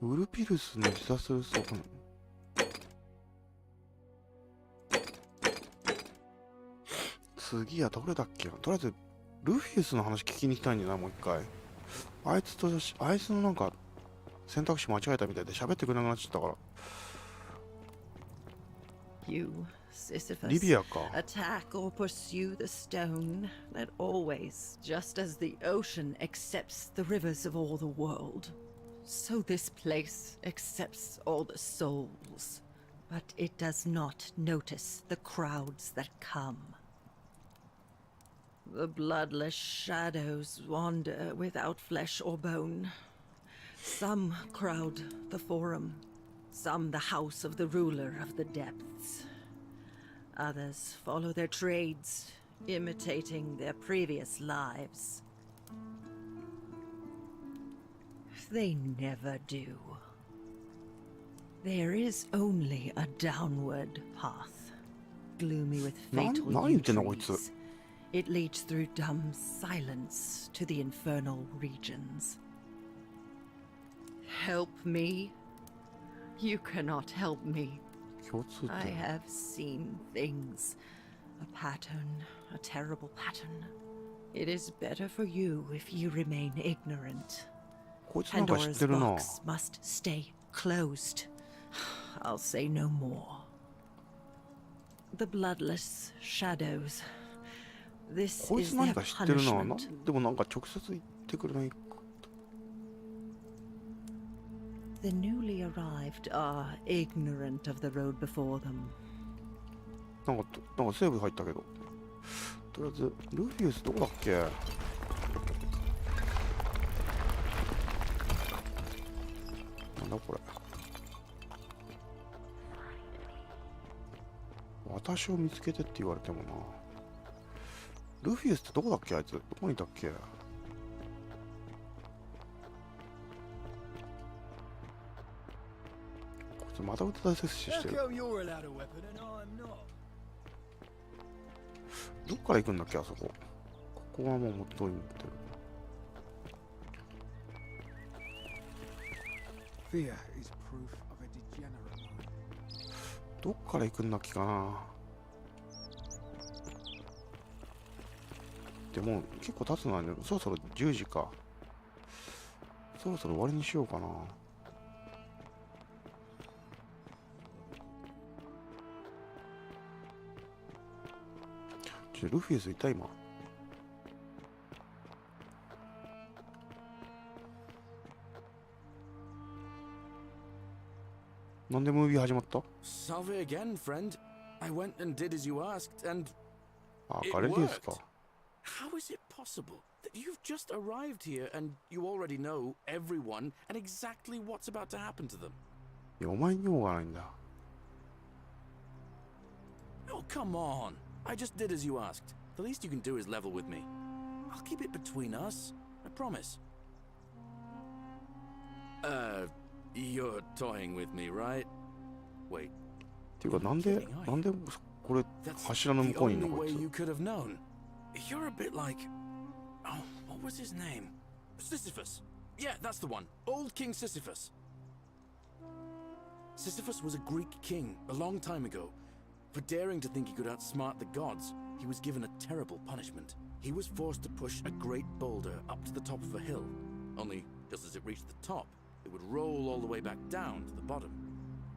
ウルピルスの自殺そうかな。次はどれだっけ。とりあえずルフィスの話聞きに行きたいんだよな、もう一回。あいつのなんか選択肢間違えたみたいで喋ってくれなくなっちゃったから。You, Sisyphus, リビアか。 attack or pursue the stone that always, just as the ocean accepts the rivers of all the world, so this place accepts all the souls, but it does not notice the crowds that come. The bloodless shadows wander without flesh or bone. Some crowd the forum, some the house of the ruler of the depths. Others follow their trades, imitating their previous lives. They never do. There is only a downward path, gloomy with fatal trees. It leads through dumb silence to the infernal regions. Help me? You cannot help me. I have seen things. A pattern, a terrible pattern. It is better for you if you remain ignorant. Pandora's box must stay closed. I'll say no more. The bloodless shadows. This is their punishment. The newly arrived are ignorant of the road before them. なんかセーブ入ったけど。とりあえず、ルフィウスどこだっけ？なんだこれ。私を見つけてって言われてもな。ルフィウスってどこだっけあいつ。どこにいたっけ？また歌出ししてる。どっから行くんだっけあそこ。ここはもうもっと遠いんだけど。どっから行くんだっけかな。でも結構経つのはね、そろそろ10時か。そろそろ終わりにしようかな。ルフィスいた今。なんでムービー始まった？ Salve again, friend. I went and did as you asked, and あ、 it ガレですか。 worked. How is it possible that you've just arrived here and you already know everyone and exactly what's about to happen to them? いや、お前に用がないんだ。Oh, come on. I just did as you asked. The least you can do is level with me. I'll keep it between us. I promise. You're toying with me, right? Wait. っていうか、なんでこれ柱の向こうにいるのこいつ。 You could have known. You're a bit like, oh, what was his name? Sisyphus. Yeah, that's the one. Old King Sisyphus. Sisyphus was a Greek king a long time ago. For daring to think he could outsmart the gods, he was given a terrible punishment. He was forced to push a great boulder up to the top of a hill. Only, just as it reached the top, it would roll all the way back down to the bottom,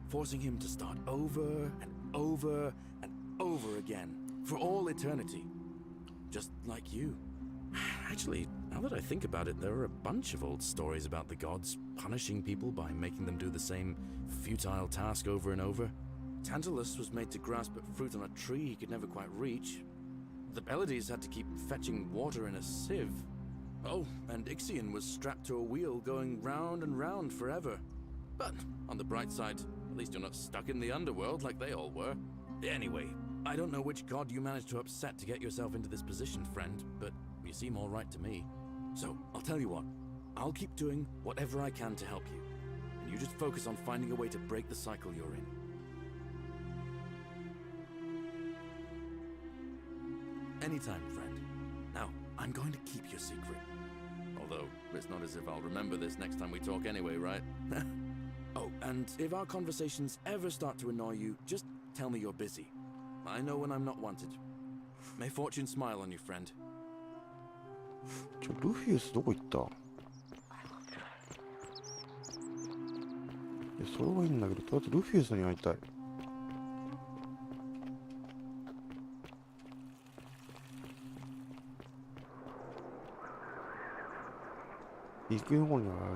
forcing him to start over and over and over again, for all eternity. Just like you. Actually, now that I think about it, there are a bunch of old stories about the gods punishing people by making them do the same futile task over and over. Tantalus was made to grasp at fruit on a tree he could never quite reach. The Pleiades had to keep fetching water in a sieve. Oh, and Ixion was strapped to a wheel going round and round forever. But on the bright side, at least you're not stuck in the underworld like they all were. Anyway, I don't know which god you managed to upset to get yourself into this position, friend, but you seem all right to me. So, I'll tell you what. I'll keep doing whatever I can to help you. And you just focus on finding a way to break the cycle you're in. Anytime, friend. Now, I'm going to keep your secret. Although, it's not as if I'll remember this next time we talk anyway, right? Oh, and if our conversations ever start to annoy you, just tell me you're busy. I know when I'm not wanted. May fortune smile on you, friend. ルフィウスどこ行った？いや、それはいいんだけど、とりあえずルフィウスに会いたい。行く方にはあれ。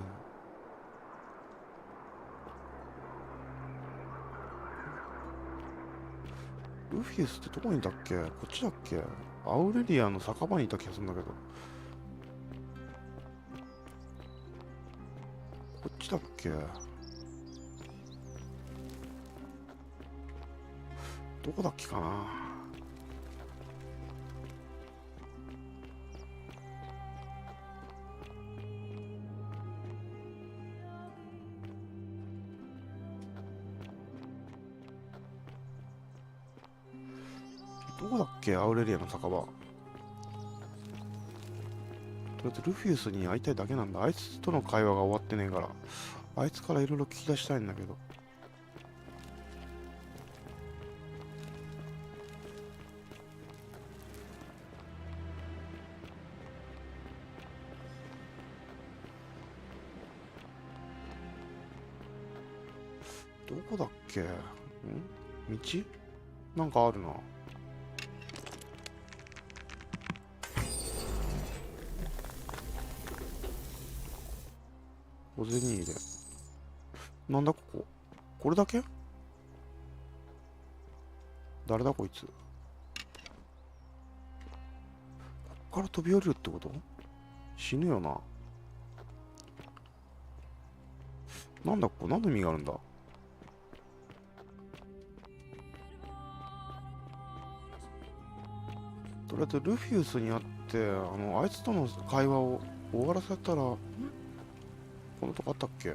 ルフィウスってどこにいたっけ？こっちだっけ？アウレリアの酒場にいた気がするんだけど。こっちだっけ？どこだっけかな。どこだっけ、アウレリアの酒場。とりあえずルフィウスに会いたいだけなんだ。あいつとの会話が終わってねえから、あいつからいろいろ聞き出したいんだけど。どこだっけ？道？なんかあるな。小銭入れ。なんだここ？これだけ？誰だこいつ？こっから飛び降りるってこと？死ぬよな。なんだここ？何の意味があるんだ？とりあえずルフィウスに会ってあいつとの会話を終わらせたら、このとこあったっけ？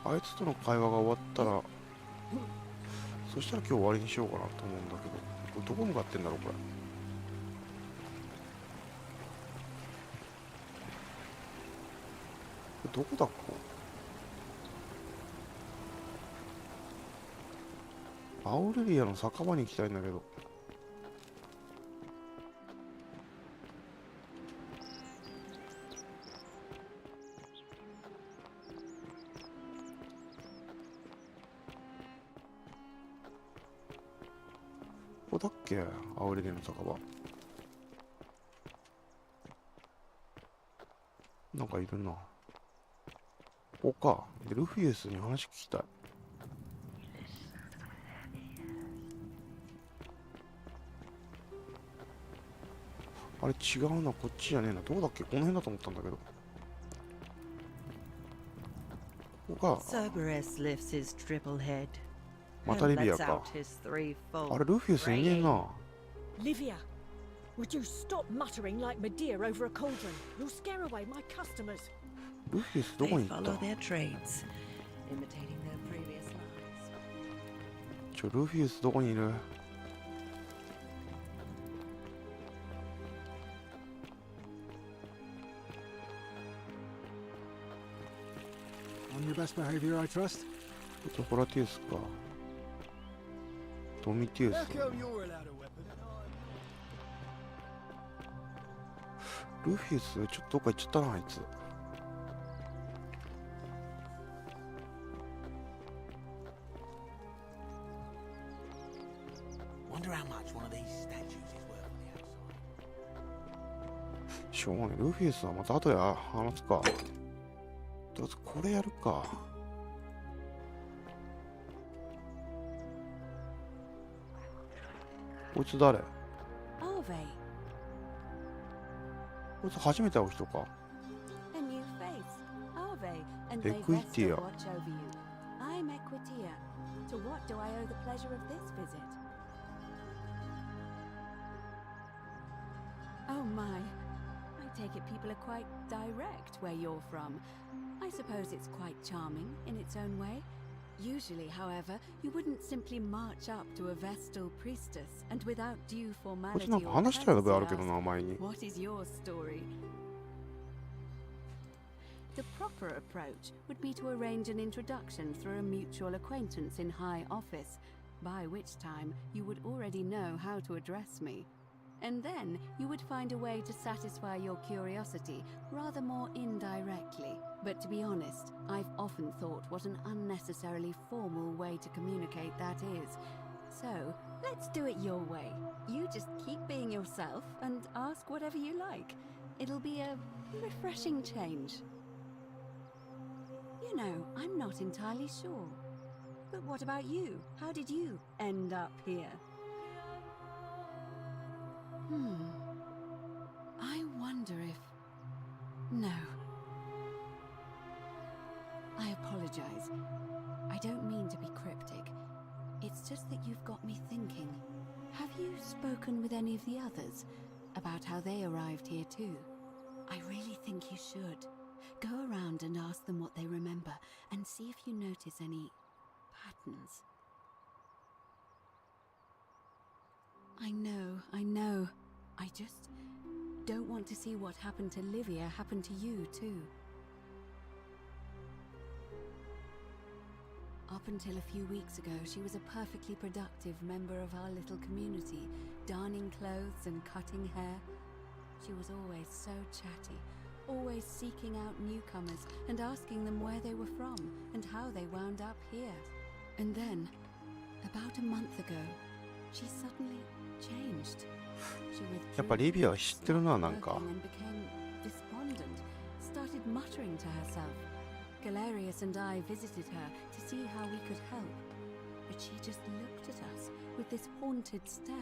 あいつとの会話が終わったら、そしたら今日終わりにしようかなと思うんだけど、これどこ向かってんだろうこれ。どこだここ？アウレリアの酒場に行きたいんだけど。ここだっけ？アウレリアの酒場。なんかいるな。ここか。で、ルフィウスに話聞きたい。あれ違うな、こっちじゃねえな。どうだっけ？この辺だと思ったんだけど。ここか。またリビアか。あれ、ルフィウスいねえな。Livia, would you stop muttering like Medea over a cauldron? You'll scare away my customers. ルフィウスどこに行った？ルフィウスどこにいる？On your best behavior, I trust. ホラティウスか。ドミティウス。ルフィウスちょっとどっか行っちゃったな、あいつ。しょうがない。ルフィウスはまた後で話すか。とりあえずこれやるか。こいつ誰？こいつ初めて会う人か。エクイティア。Oh my. I take it people are quite direct where you're from. I suppose it's quite charming in its own way. Usually, however, you wouldn't simply march up to a Vestal priestess and without due formality or courtesy ask, what is your story? The proper approach would be to arrange an introduction through a mutual acquaintance in high office, by which time you would already know how to address me. And then you would find a way to satisfy your curiosity rather more indirectly. But to be honest, I've often thought what an unnecessarily formal way to communicate that is. So, let's do it your way. You just keep being yourself and ask whatever you like. It'll be a refreshing change. You know, I'm not entirely sure. But what about you? How did you end up here? I wonder if... No. I apologize. I don't mean to be cryptic. It's just that you've got me thinking. Have you spoken with any of the others about how they arrived here too? I really think you should. Go around and ask them what they remember and see if you notice any patterns. I know. I just don't want to see what happened to Livia happen to you too. Up until a few weeks ago, she was a perfectly productive member of our little community, darning clothes and cutting hair. She was always so chatty, always seeking out newcomers and asking them where they were from and how they wound up here. And then, about a month ago, she suddenly changed. She やっぱリビアは知ってるな、なんか。 and became despondent, started muttering to herself. Galerius and I visited her to see how we could help, but she just looked at us with this haunted stare,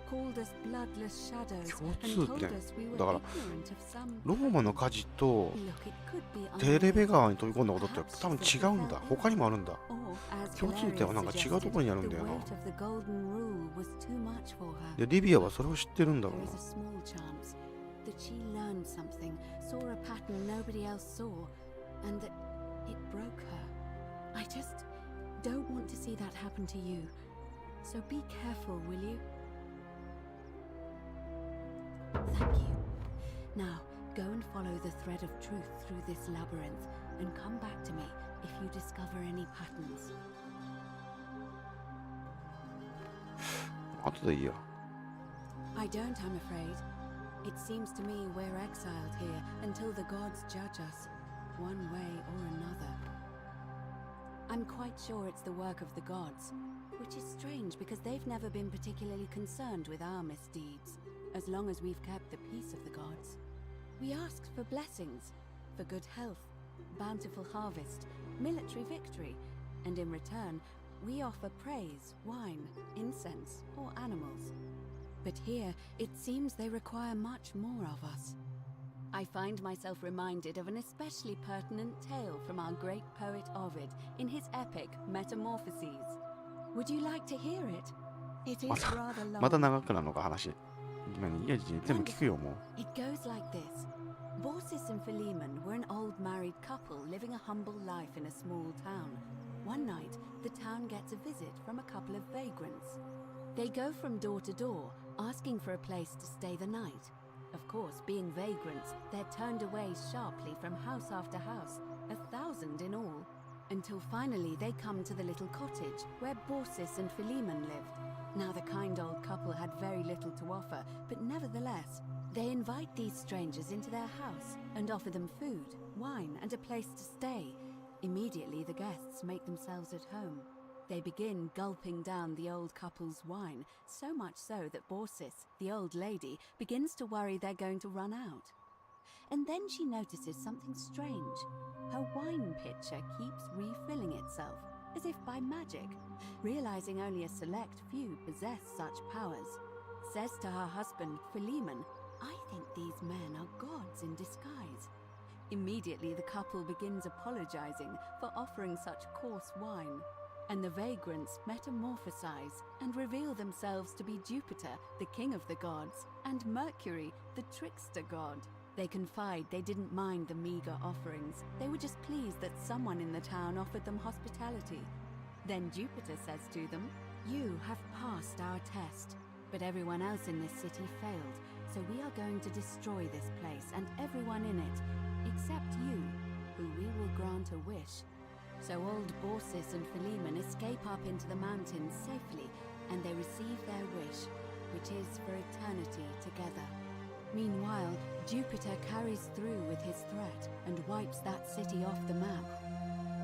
called us bloodless shadows, and told us we were ignorant of some... ローマの火事とテレベ川に飛び込んだことって多分違うんだ。他にもあるんだ。共通点はなんか違うところにあるんだよな。で、リビアはそれを知ってるんだろうな。That she learned something, saw a pattern nobody else saw, and that it broke her. I just don't want to see that happen to you. So be careful, will you? Thank you. Now, go and follow the thread of truth through this labyrinth, and come back to me if you discover any patterns. 後でいいや。I don't, I'm afraid. It seems to me we're exiled here until the gods judge us, one way or another. I'm quite sure it's the work of the gods, which is strange because they've never been particularly concerned with our misdeeds, as long as we've kept the peace of the gods. We asked for blessings, for good health, bountiful harvest, military victory, and in return, we offer praise, wine, incense, or animals. But here, it seems they require much more of us. I find myself reminded of an especially pertinent tale from our great poet Ovid in his epic Metamorphoses. Would you like to hear it? It is rather long. また長くなるのか話。何いや全部聞くよもう。 It goes like this. Baucis and Philemon were an old married couple living a humble life in a small town. One night, the town gets a visit from a couple of vagrants. They go from door to door, asking for a place to stay the night. Of course, being vagrants, they're turned away sharply from house after house, 1,000 in all, until finally they come to the little cottage where Baucis and Philemon lived. Now the kind old couple had very little to offer, but nevertheless, they invite these strangers into their house and offer them food, wine, and a place to stay. Immediately the guests make themselves at home. They begin gulping down the old couple's wine, so much so that Baucis, the old lady, begins to worry they're going to run out. And then she notices something strange. Her wine pitcher keeps refilling itself, as if by magic. Realizing only a select few possess such powers, says to her husband, Philemon, "I think these men are gods in disguise." Immediately the couple begins apologizing for offering such coarse wine. And the vagrants metamorphosize and reveal themselves to be Jupiter, the king of the gods, and Mercury, the trickster god. They confide they didn't mind the meager offerings. They were just pleased that someone in the town offered them hospitality. Then Jupiter says to them, "You have passed our test, but everyone else in this city failed, so we are going to destroy this place and everyone in it, except you, who we will grant a wish." So old Baucis and Philemon escape up into the mountains safely, and they receive their wish, which is for eternity together. Meanwhile, Jupiter carries through with his threat and wipes that city off the map.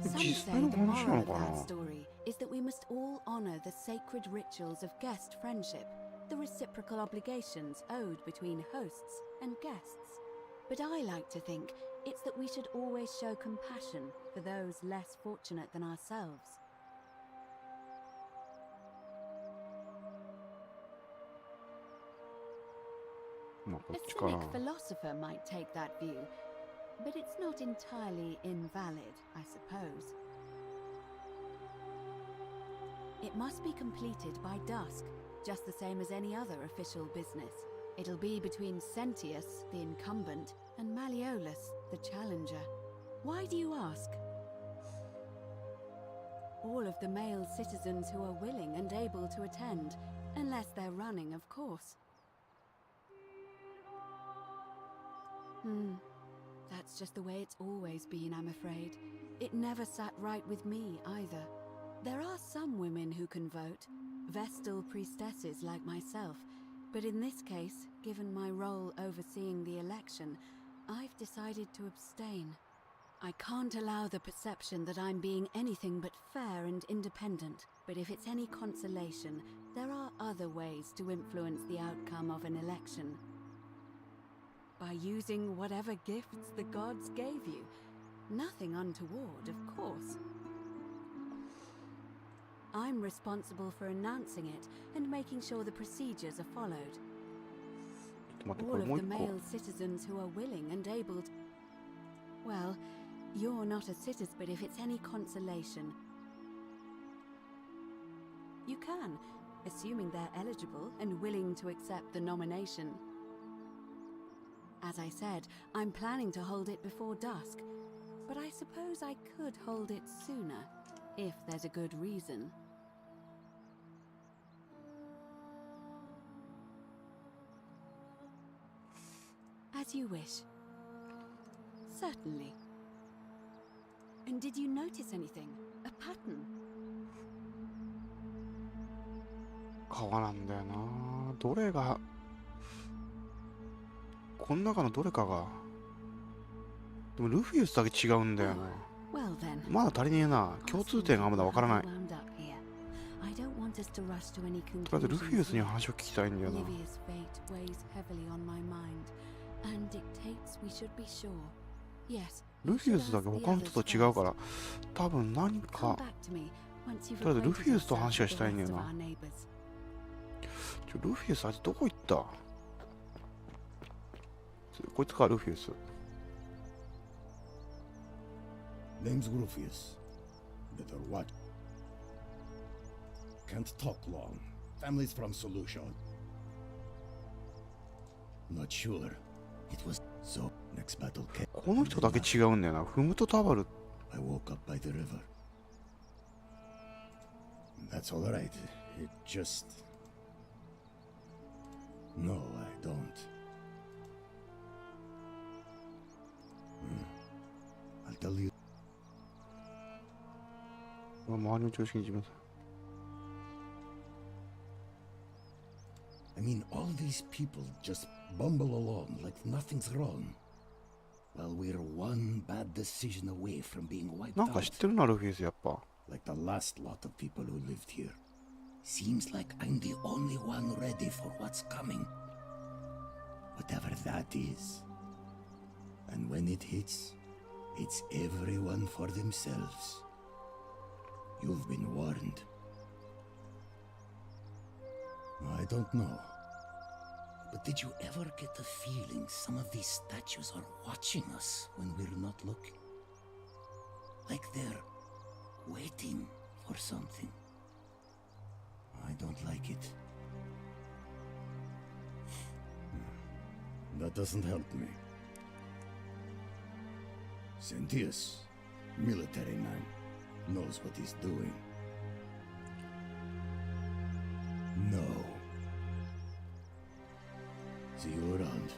Some say the moral of that story is that we must all honor the sacred rituals of guest friendship, the reciprocal obligations owed between hosts and guests. But I like to think it's that we should always show compassion for those less fortunate than ourselves. まあこ A っちかな。 cynic philosopher might take that view, but it's not entirely invalid, I suppose. It must be completed by dusk, just the same as any other official business. It'll be between Sentius, the incumbent, and Malleolus, the challenger. Why do you ask? All of the male citizens who are willing and able to attend, unless they're running, of course. That's just the way it's always been, I'm afraid. It never sat right with me, either. There are some women who can vote, Vestal priestesses like myself, but in this case, given my role overseeing the election, I've decided to abstain. I can't allow the perception that I'm being anything but fair and independent, but if it's any consolation, there are other ways to influence the outcome of an election. By using whatever gifts the gods gave you. Nothing untoward, of course. I'm responsible for announcing it and making sure the procedures are followed. All of the male citizens who are willing and able to... Well, you're not a citizen, but if it's any consolation, you can, assuming they're eligible and willing to accept the nomination. As I said, I'm planning to hold it before dusk, but I suppose I could hold it sooner, if there's a good reason. As you wish. Certainly. And did you notice anything? A pattern? 川なんだよな。どれがこの中のどれかが。でもルフィウスだけ違うんだよな。まだ足りねえな。共通点がまだわからない。とりあえずルフィウスに話を聞きたいんだよな。ルフィウスだけ他の人と違うから、多分何か。とりあえずルフィウスと話がしたいんだよな。ルフィウスあいつどこ行った？こいつか、ルフィウス。Name's Rufius. Better watch. Can't talk long. Family's from Solution. Not sure. It was so. Next battle came. この人だけ違うんだよな。フムとタバル。I woke up by the river. That's all right. It just. No, I don't. I'll tell you. 周りの常識に自分。I mean, all these people just bumble along like nothing's wrong. While we're one bad decision away from being wiped なんか知ってるな、ルフィウスやっぱ。Like the last lot of people who lived here. Seems like I'm the only one ready for what's coming. Whatever that is. And when it hits, it's everyone for themselves. You've been warned. I don't know. But did you ever get the feeling some of these statues are watching us when we're not looking? Like they're waiting for something. I don't like it. That doesn't help me. Sentius, military man, knows what he's doing. No. See you around.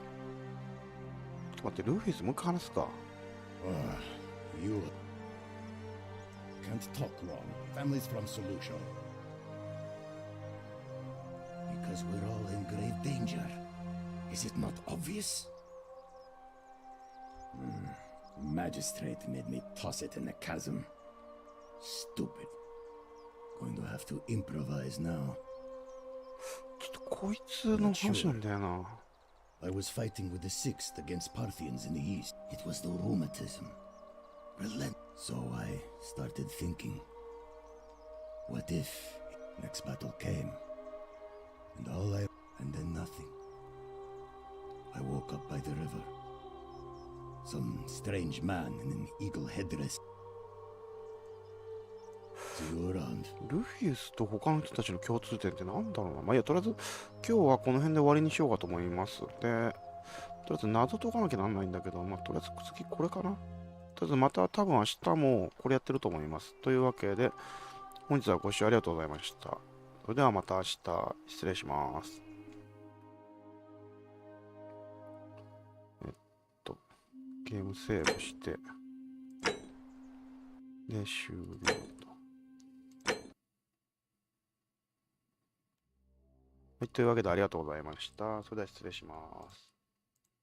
待って、ルフィウスもう一回話すか。You can't talk long. Family's from Solution. Because we're all in grave danger. Is it not obvious? Magistrate made me toss it in the chasm. Stupid. Going to have to improvise now. ちょっとこいつの話なんだよな。I was fighting with the Sixth against Parthians in the east. It was the rheumatism. So I started thinking, what if next battle came, and then nothing. I woke up by the river. Some strange man in an eagle headdress. See you around. ルフィスと他の人たちの共通点ってなんだろうな。まあいいや、とりあえず今日はこの辺で終わりにしようかと思います。で、とりあえず謎解かなきゃなんないんだけど、まあとりあえず次これかな。とりあえずまた多分明日もこれやってると思います。というわけで、本日はご視聴ありがとうございました。それではまた明日、失礼します。ゲームセーブして、で、終了と。はい、というわけでありがとうございました。それでは失礼します。